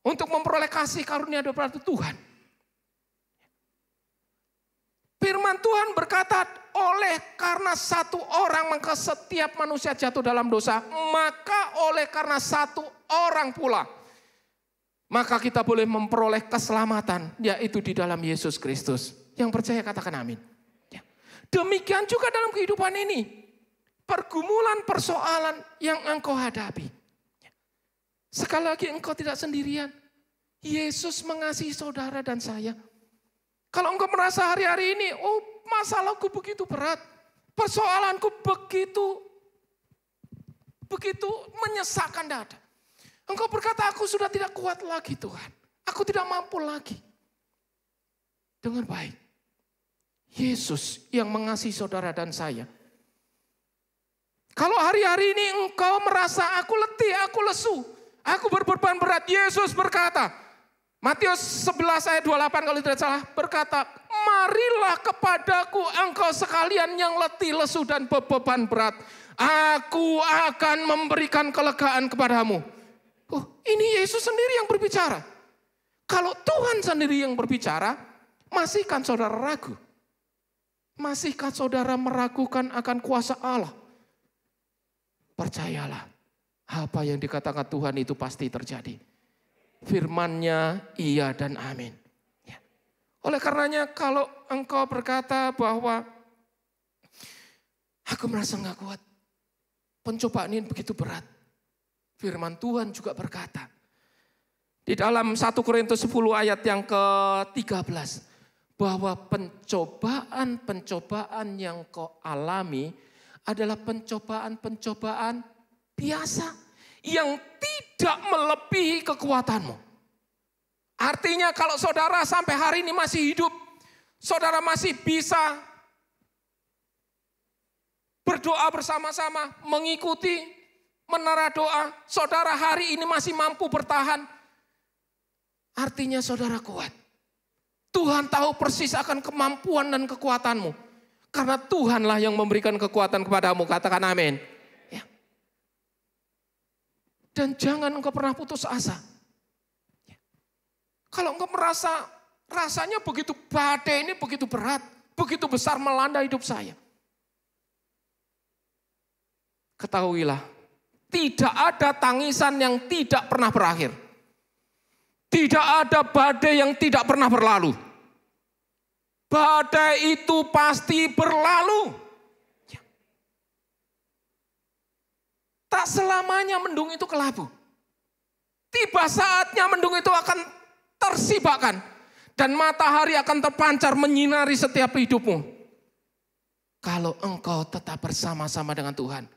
S3: untuk memperoleh kasih karunia daripada Tuhan. Firman Tuhan berkata, oleh karena satu orang maka setiap manusia jatuh dalam dosa, maka oleh karena satu orang pula maka kita boleh memperoleh keselamatan, yaitu di dalam Yesus Kristus. Yang percaya katakan amin. Demikian juga dalam kehidupan ini, pergumulan persoalan yang engkau hadapi. Sekali lagi engkau tidak sendirian. Yesus mengasihi saudara dan saya. Kalau engkau merasa hari-hari ini, oh masalahku begitu berat, persoalanku begitu menyesakkan dada. Engkau berkata, aku sudah tidak kuat lagi Tuhan, aku tidak mampu lagi. Dengan baik, Yesus yang mengasihi saudara dan saya, Kalau hari-hari ini engkau merasa aku letih, aku lesu, aku berbeban berat, Yesus berkata, Matius 11 ayat 28 kalau tidak salah, berkata, marilah kepadaku engkau sekalian yang letih, lesu dan berbeban berat. Aku akan memberikan kelegaan kepadamu. Oh, ini Yesus sendiri yang berbicara. Kalau Tuhan sendiri yang berbicara, masihkah saudara ragu? Masihkah saudara meragukan akan kuasa Allah? Percayalah, apa yang dikatakan Tuhan itu pasti terjadi. Firman-Nya iya dan amin. Ya. Oleh karenanya kalau engkau berkata bahwa aku merasa nggak kuat, pencobaan ini begitu berat. Firman Tuhan juga berkata, di dalam 1 Korintus 10 ayat yang ke-13, bahwa pencobaan-pencobaan yang kau alami adalah pencobaan-pencobaan biasa yang tidak melebihi kekuatanmu. Artinya kalau saudara sampai hari ini masih hidup, saudara masih bisa berdoa bersama-sama, mengikuti menara doa, saudara hari ini masih mampu bertahan, artinya saudara kuat. Tuhan tahu persis akan kemampuan dan kekuatanmu. Karena Tuhanlah yang memberikan kekuatan kepadamu. Katakan amin. Ya. Dan jangan engkau pernah putus asa. Ya. Kalau engkau merasa rasanya begitu badai ini begitu berat, begitu besar melanda hidup saya. Ketahuilah, tidak ada tangisan yang tidak pernah berakhir. Tidak ada badai yang tidak pernah berlalu. Badai itu pasti berlalu. Ya. Tak selamanya mendung itu kelabu. Tiba saatnya mendung itu akan tersibakkan. Dan matahari akan terpancar menyinari setiap hidupmu. Kalau engkau tetap bersama-sama dengan Tuhan.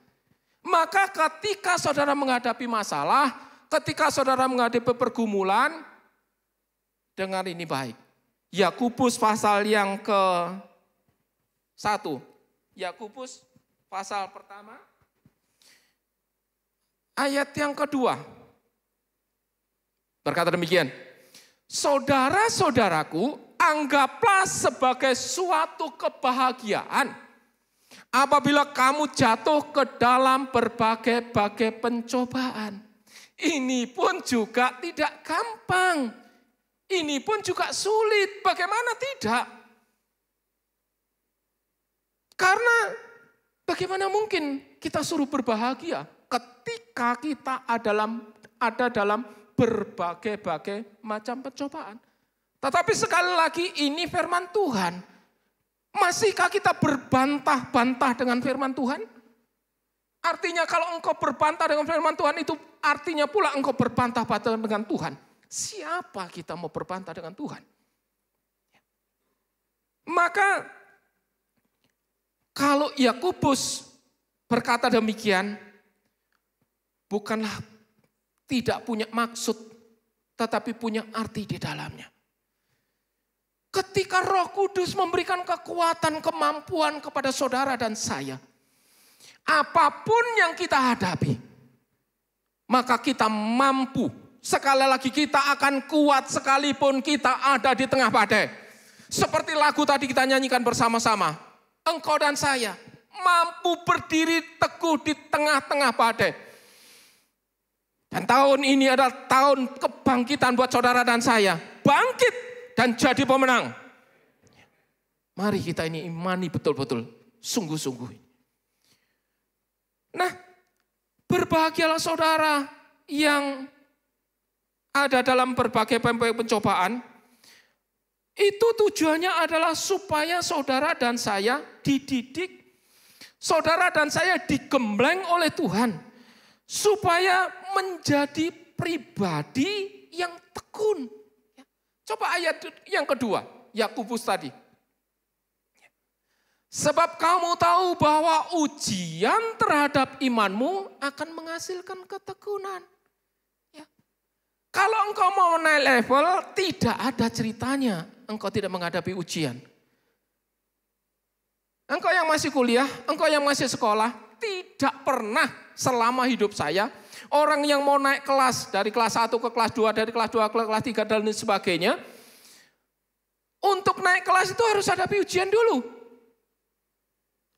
S3: Maka ketika saudara menghadapi masalah, ketika saudara menghadapi pergumulan, dengar ini baik. Yakobus pasal yang ke-1. Yakobus pasal pertama. Ayat yang kedua. Berkata demikian. Saudara-saudaraku, anggaplah sebagai suatu kebahagiaan apabila kamu jatuh ke dalam berbagai-bagai pencobaan. Ini pun juga tidak gampang. Ini pun juga sulit. Bagaimana tidak? Karena bagaimana mungkin kita suruh berbahagia ketika kita ada dalam berbagai-bagai macam pencobaan. Tetapi sekali lagi ini firman Tuhan. Masihkah kita berbantah-bantah dengan firman Tuhan? Artinya kalau engkau berbantah dengan firman Tuhan itu artinya pula engkau berbantah-bantah dengan Tuhan. Siapa kita mau berbantah dengan Tuhan? Maka kalau Yakobus berkata demikian, bukanlah tidak punya maksud, tetapi punya arti di dalamnya. Ketika Roh Kudus memberikan kekuatan, kemampuan kepada saudara dan saya, apapun yang kita hadapi, maka kita mampu. Sekali lagi kita akan kuat sekalipun kita ada di tengah badai. Seperti lagu tadi kita nyanyikan bersama-sama. Engkau dan saya mampu berdiri teguh di tengah-tengah badai. Dan tahun ini adalah tahun kebangkitan buat saudara dan saya. Bangkit dan jadi pemenang. Mari kita ini imani betul-betul. Sungguh-sungguh. Nah, berbahagialah saudara yang ada dalam berbagai pencobaan, itu tujuannya adalah supaya saudara dan saya dididik, saudara dan saya digembleng oleh Tuhan, supaya menjadi pribadi yang tekun. Coba ayat yang kedua, Yakobus tadi. Sebab kamu tahu bahwa ujian terhadap imanmu akan menghasilkan ketekunan. Kalau engkau mau naik level, tidak ada ceritanya engkau tidak menghadapi ujian. Engkau yang masih kuliah, engkau yang masih sekolah, tidak pernah selama hidup saya, orang yang mau naik kelas, dari kelas 1 ke kelas 2, dari kelas 2 ke kelas 3, dan lain sebagainya, untuk naik kelas itu harus ada ujian dulu.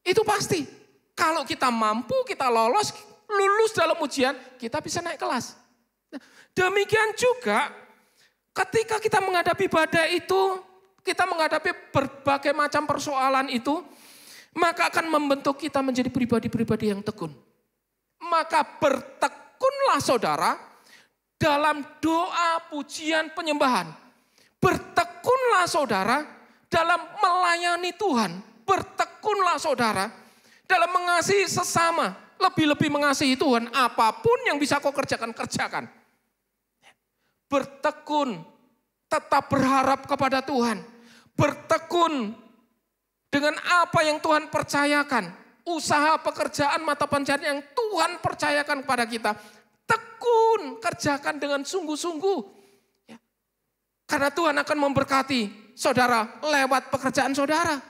S3: Itu pasti. Kalau kita mampu, kita lulus dalam ujian, kita bisa naik kelas. Nah, demikian juga ketika kita menghadapi badai itu, kita menghadapi berbagai macam persoalan itu, maka akan membentuk kita menjadi pribadi-pribadi yang tekun. Maka bertekunlah saudara dalam doa, pujian, penyembahan. Bertekunlah saudara dalam melayani Tuhan. Bertekunlah saudara dalam mengasihi sesama. Lebih-lebih mengasihi Tuhan. Apapun yang bisa kau kerjakan, kerjakan. Bertekun, tetap berharap kepada Tuhan. Bertekun dengan apa yang Tuhan percayakan. Usaha, pekerjaan, mata pencaharian yang Tuhan percayakan kepada kita. Tekun, kerjakan dengan sungguh-sungguh. Ya. Karena Tuhan akan memberkati saudara lewat pekerjaan saudara.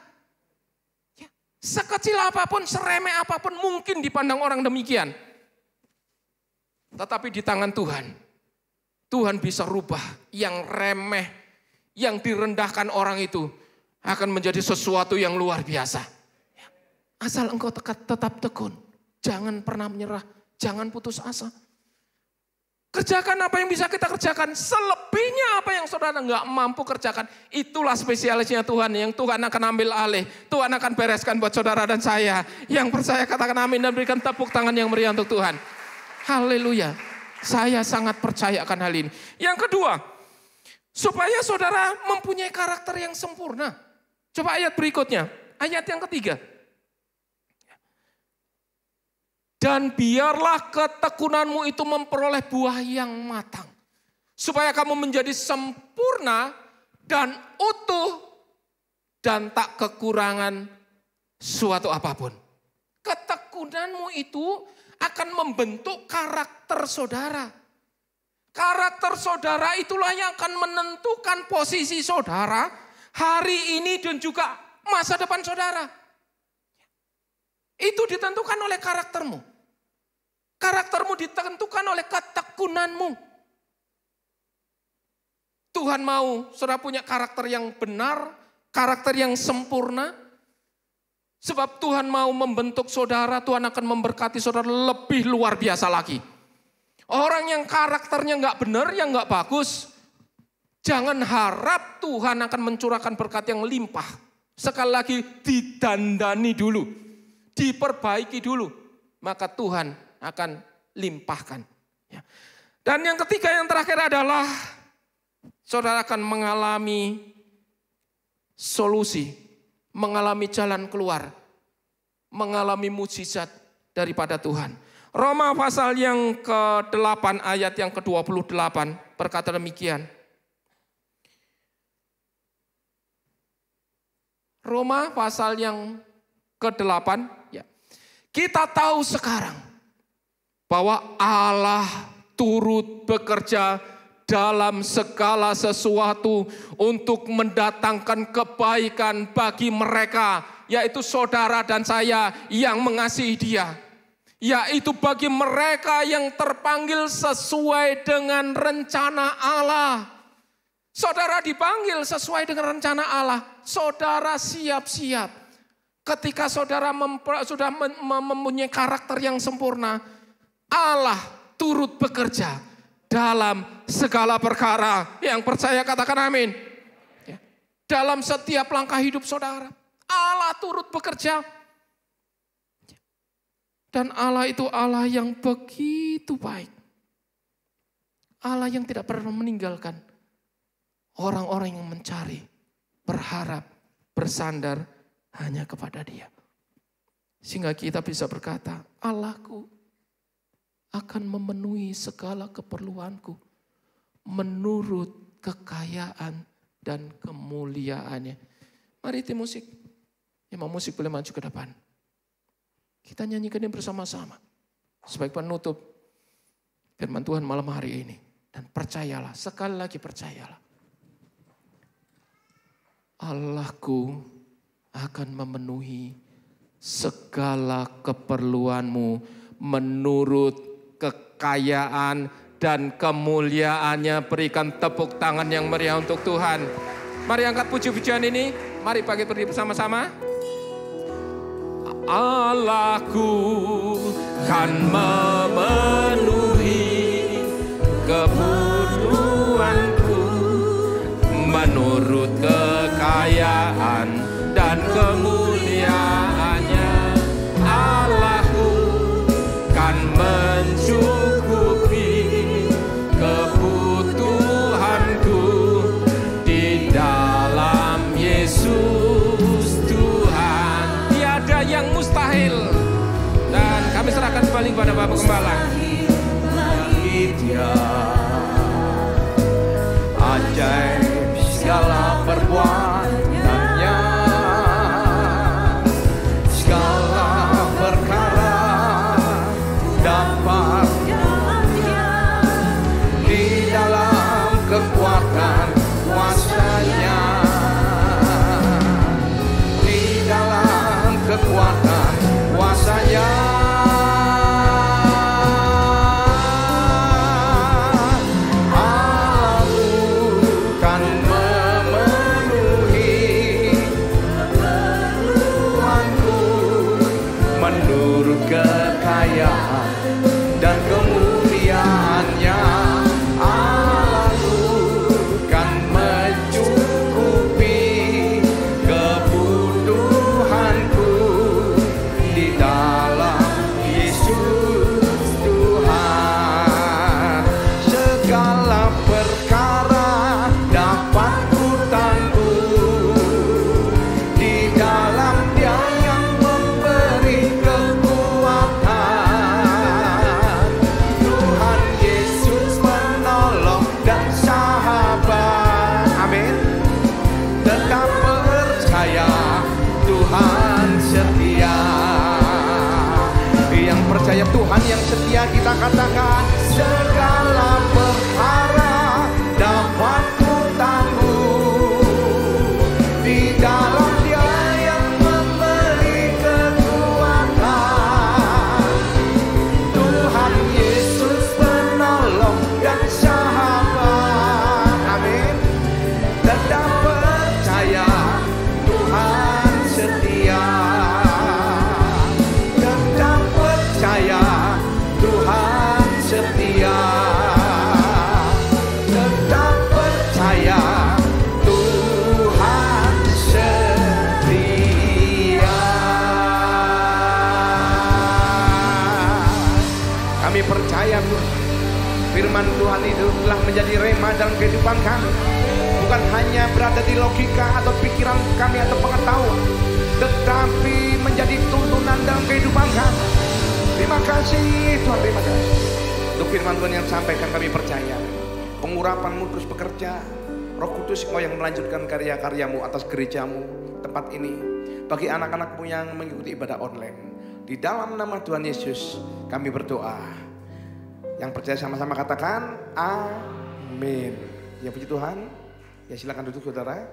S3: Ya. Sekecil apapun, seremeh apapun mungkin dipandang orang demikian. Tetapi di tangan Tuhan, Tuhan bisa rubah yang remeh, yang direndahkan orang itu akan menjadi sesuatu yang luar biasa. Asal engkau tetap tekun. Jangan pernah menyerah. Jangan putus asa. Kerjakan apa yang bisa kita kerjakan. Selebihnya apa yang saudara nggak mampu kerjakan. Itulah spesialisnya Tuhan. Yang Tuhan akan ambil alih. Tuhan akan bereskan buat saudara dan saya. Yang percaya katakan amin dan berikan tepuk tangan yang meriah untuk Tuhan. Haleluya. Saya sangat percaya akan hal ini. Yang kedua, supaya saudara mempunyai karakter yang sempurna. Coba ayat berikutnya, ayat yang ketiga. Dan biarlah ketekunanmu itu memperoleh buah yang matang. Supaya kamu menjadi sempurna dan utuh dan tak kekurangan suatu apapun. Ketekunanmu itu akan membentuk karakter saudara. Karakter saudara itulah yang akan menentukan posisi saudara hari ini dan juga masa depan saudara. Itu ditentukan oleh karaktermu. Karaktermu ditentukan oleh ketekunanmu. Tuhan mau saudara punya karakter yang benar, karakter yang sempurna. Sebab Tuhan mau membentuk saudara, Tuhan akan memberkati saudara lebih luar biasa lagi. Orang yang karakternya nggak benar, yang nggak bagus, jangan harap Tuhan akan mencurahkan berkat yang limpah. Sekali lagi didandani dulu, diperbaiki dulu, maka Tuhan akan limpahkan. Dan yang ketiga, yang terakhir adalah saudara akan mengalami solusi, mengalami jalan keluar, mengalami mukjizat daripada Tuhan. Roma pasal yang ke-8 ayat yang ke-28 berkata demikian. Roma pasal yang ke-8, ya. Kita tahu sekarang bahwa Allah turut bekerja dalam segala sesuatu untuk mendatangkan kebaikan bagi mereka, yaitu saudara dan saya yang mengasihi Dia. Yaitu bagi mereka yang terpanggil sesuai dengan rencana Allah. Saudara dipanggil sesuai dengan rencana Allah. Saudara siap-siap. Ketika saudara sudah mempunyai karakter yang sempurna, Allah turut bekerja dalam segala perkara. Yang percaya katakan amin. Dalam setiap langkah hidup saudara, Allah turut bekerja. Dan Allah itu Allah yang begitu baik. Allah yang tidak pernah meninggalkan orang-orang yang mencari, berharap, bersandar hanya kepada Dia. Sehingga kita bisa berkata, Allahku akan memenuhi segala keperluanku menurut kekayaan dan kemuliaannya. Mari tim musik. Imam musik boleh maju ke depan. Kita nyanyikan ini bersama-sama. Sebagai penutup firman Tuhan malam hari ini. Dan percayalah, sekali lagi percayalah. Allahku akan memenuhi segala keperluanmu menurut kekayaan dan kemuliaannya. Berikan tepuk tangan yang meriah untuk Tuhan. Mari angkat puji-pujian ini. Mari pagi berdiri bersama-sama. Allahku kan memenuhi kebutuhanku menurut kekayaan dan kemuliaannya. Allahku kan mencukupi kebutuhanku di dalam Yesus Tuhan. Tiada yang mustahil. Dan kami serahkan kembali kepada Bapak Gembala.
S1: Dia ajaib segala perbuatannya, segala perkara dapat di dalam kekuatan kuasanya, di dalam kekuatan kuasanya. Kekayaan dan kemuliaannya, Allahku kan mencukupi kebutuhanku di dalam Yesus Tuhan. Segala perkara dapat ku tangguh di dalam Dia yang memberi percaya Tuhan yang setia. Kita katakan segala perkara dapat ku tangguh di dalam Dia yang memberi kekuatan. Tuhan Yesus penolong dan sahabat. Amin. Tetap percaya Tuhan setia. Tuhan setia, tetap percaya Tuhan setia. Kami percaya firman Tuhan itu telah menjadi rema dalam kehidupan kami. Bukan hanya berada di logika atau pikiran kami atau pengetahuan, tetapi menjadi tuntunan dalam kehidupan kami. Terima kasih Tuhan, terima kasih untuk firman Tuhan yang disampaikan. Kami percaya pengurapan-Mu terus bekerja. Roh Kudus, Engkau yang melanjutkan karya-karya-Mu atas gereja-Mu tempat ini, bagi anak-anak-Mu yang mengikuti ibadah online. Di dalam nama Tuhan Yesus kami berdoa. Yang percaya sama-sama katakan amin. Ya puji Tuhan. Ya silakan duduk saudara.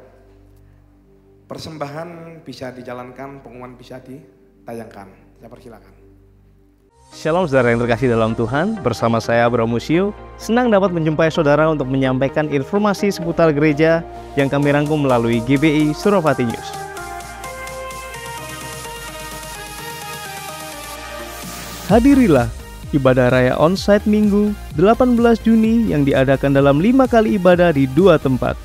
S1: Persembahan bisa dijalankan, pengumuman bisa ditayangkan. Saya persilakan.
S4: Shalom saudara yang terkasih dalam Tuhan, bersama saya Bro Musio. Senang dapat menjumpai saudara untuk menyampaikan informasi seputar gereja yang kami rangkum melalui GBI Suropati News. Hadirilah ibadah raya onsite Minggu 18 Juni yang diadakan dalam 5 kali ibadah di 2 tempat.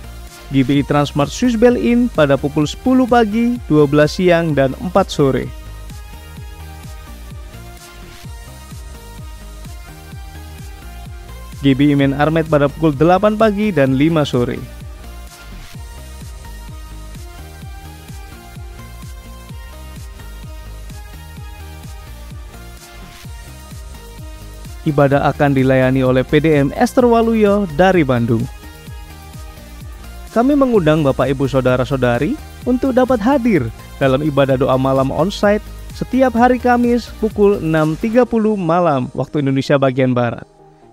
S4: GBI Transmart Swissbell Inn pada pukul 10 pagi, 12 siang, dan 4 sore. GBI Main Armet pada pukul 8 pagi dan 5 sore. Ibadah akan dilayani oleh PDM Esther Waluyo dari Bandung. Kami mengundang Bapak Ibu Saudara-saudari untuk dapat hadir dalam ibadah doa malam onsite setiap hari Kamis pukul 6.30 malam waktu Indonesia bagian Barat,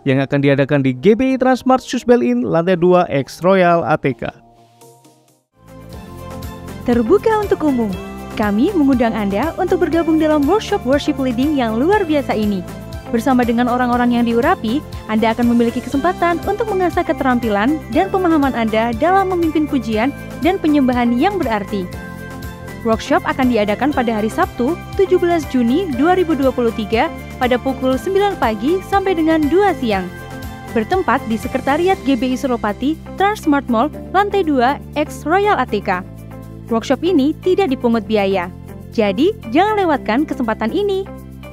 S4: yang akan diadakan di GBI Transmart Swissbell Inn lantai 2 X Royal ATK.
S5: Terbuka untuk umum. Kami mengundang Anda untuk bergabung dalam workshop worship leading yang luar biasa ini. Bersama dengan orang-orang yang diurapi, Anda akan memiliki kesempatan untuk mengasah keterampilan dan pemahaman Anda dalam memimpin pujian dan penyembahan yang berarti. Workshop akan diadakan pada hari Sabtu, 17 Juni 2023 pada pukul 9 pagi sampai dengan 2 siang. Bertempat di Sekretariat GBI Suropati, Transmart Mall, lantai 2, X Royal ATK. Workshop ini tidak dipungut biaya, jadi jangan lewatkan kesempatan ini.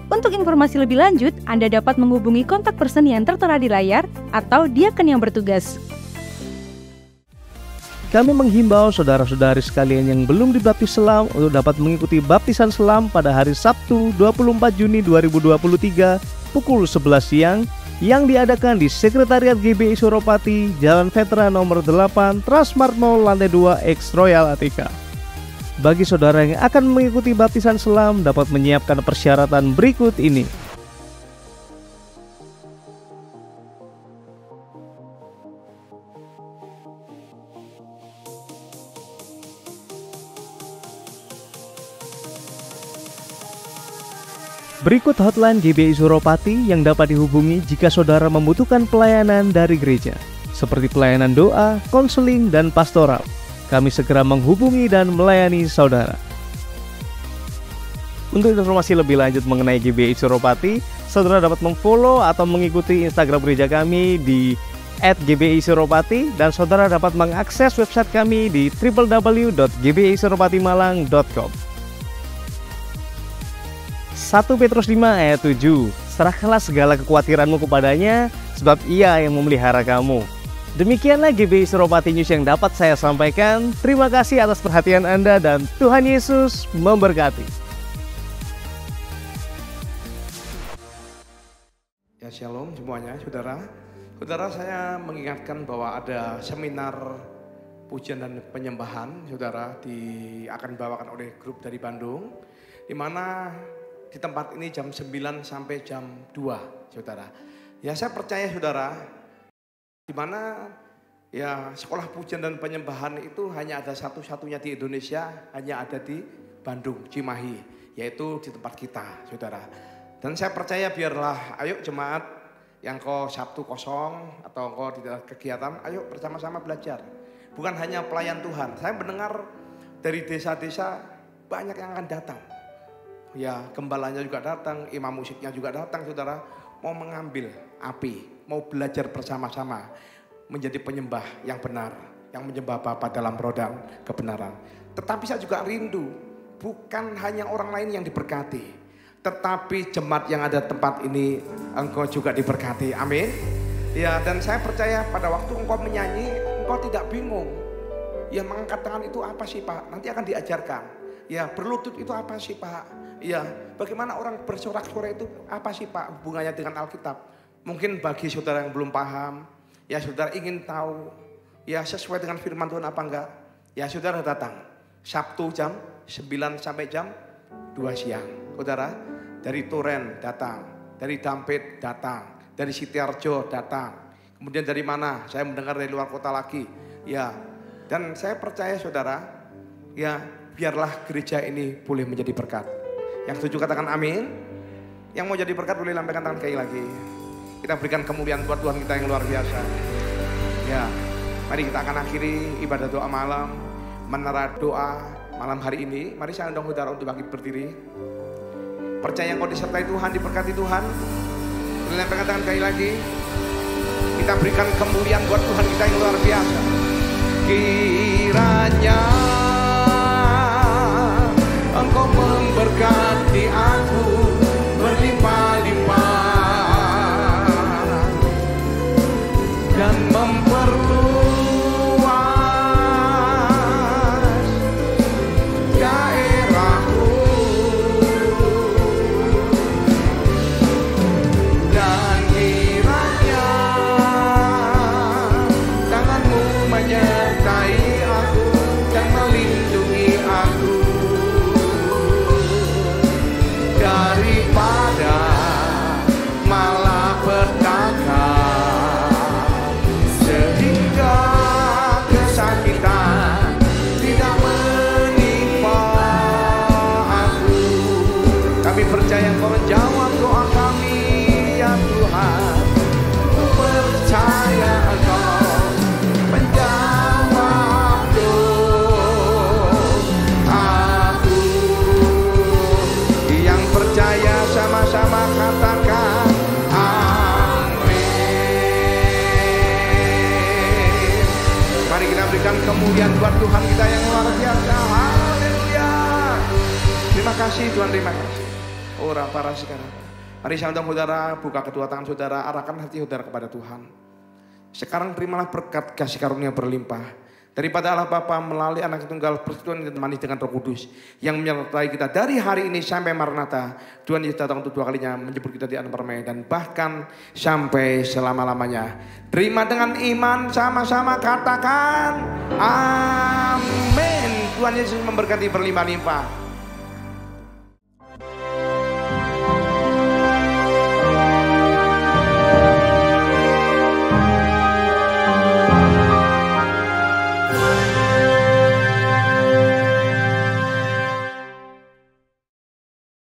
S5: Untuk informasi lebih lanjut, Anda dapat menghubungi kontak person yang tertera di layar atau diaken yang bertugas.
S4: Kami menghimbau saudara-saudari sekalian yang belum dibaptis selam untuk dapat mengikuti baptisan selam pada hari Sabtu 24 Juni 2023 pukul 11 siang yang diadakan di Sekretariat GBI Suropati, Jalan Veteran nomor 8, Transmart Mall, lantai 2, X Royal ATK. Bagi saudara yang akan mengikuti baptisan selam dapat menyiapkan persyaratan berikut ini. Berikut hotline GBI Suropati yang dapat dihubungi jika saudara membutuhkan pelayanan dari gereja, seperti pelayanan doa, konseling, dan pastoral. Kami segera menghubungi dan melayani saudara. Untuk informasi lebih lanjut mengenai GBI Suropati, saudara dapat memfollow atau mengikuti Instagram gereja kami di @gbisuropati dan saudara dapat mengakses website kami di www.gbisuropatimalang.com. 1 Petrus 5 ayat 7, serahkanlah segala kekhawatiranmu kepadanya, sebab ia yang memelihara kamu. Demikianlah GBI Suropati News yang dapat saya sampaikan. Terima kasih atas perhatian Anda dan Tuhan Yesus memberkati.
S1: Ya, shalom semuanya, saudara. Saudara, saya mengingatkan bahwa ada seminar pujian dan penyembahan, saudara, akan dibawakan oleh grup dari Bandung, di mana di tempat ini jam 9 sampai jam 2, saudara. Ya, saya percaya saudara, di mana ya sekolah pujian dan penyembahan itu hanya ada satu-satunya di Indonesia, hanya ada di Bandung, Cimahi, yaitu di tempat kita, saudara. Dan saya percaya biarlah, ayo jemaat yang kau Sabtu kosong atau kau tidak kegiatan, ayo bersama-sama belajar. Bukan hanya pelayan Tuhan, saya mendengar dari desa-desa banyak yang akan datang. Ya, gembalanya juga datang, imam musiknya juga datang, saudara. Mau mengambil api, mau belajar bersama-sama menjadi penyembah yang benar, yang menyembah Bapa dalam roh dan kebenaran. Tetapi saya juga rindu, bukan hanya orang lain yang diberkati, tetapi jemaat yang ada tempat ini, engkau juga diberkati, amin. Ya, dan saya percaya pada waktu engkau menyanyi, engkau tidak bingung. Ya, mengangkat tangan itu apa sih Pak? Nanti akan diajarkan. Ya, berlutut itu apa sih Pak? Ya, bagaimana orang bersorak-sorai itu apa sih Pak hubungannya dengan Alkitab? Mungkin bagi saudara yang belum paham, ya saudara ingin tahu, ya sesuai dengan firman Tuhan apa enggak? Ya saudara datang, Sabtu jam 9 sampai jam 2 siang. Saudara, dari Turen datang, dari Dampit datang, dari Sitiarjo datang. Kemudian dari mana? Saya mendengar dari luar kota lagi. Ya, dan saya percaya saudara, ya biarlah gereja ini boleh menjadi berkat. Yang setuju katakan amin. Yang mau jadi berkat boleh lambaikan tangan sekali lagi. Kita berikan kemuliaan buat Tuhan kita yang luar biasa. Ya, mari kita akan akhiri ibadah doa malam, menara doa malam hari ini. Mari saya undang saudara untuk bangkit berdiri. Percaya engkau disertai Tuhan, diberkati Tuhan. Boleh lambaikan tangan sekali lagi. Kita berikan kemuliaan buat Tuhan kita yang luar biasa. Kiranya Engkau memberkati aku berlimpah-limpah dan memperluas daerahku, dan kiranya tanganmu menyertai aku dan melindungi aku daripada malapetaka. kemuliaan buat Tuhan kita yang luar biasa. Haleluya. Terima kasih Tuhan, terima kasih. Ora para sekarang. Mari saya undang saudara, buka kedua tangan saudara, arahkan hati saudara kepada Tuhan. Sekarang terimalah berkat kasih karunia berlimpah daripada Allah Bapa melalui Anak Tunggal persekutuan yang ditemani dengan Roh Kudus yang menyertai kita dari hari ini sampai Maranatha. Tuhan Yesus datang untuk 2 kalinya menjemput kita di alam permai dan bahkan sampai selama-lamanya. Terima dengan iman, sama-sama katakan amin. Tuhan Yesus memberkati berlimpah-limpah.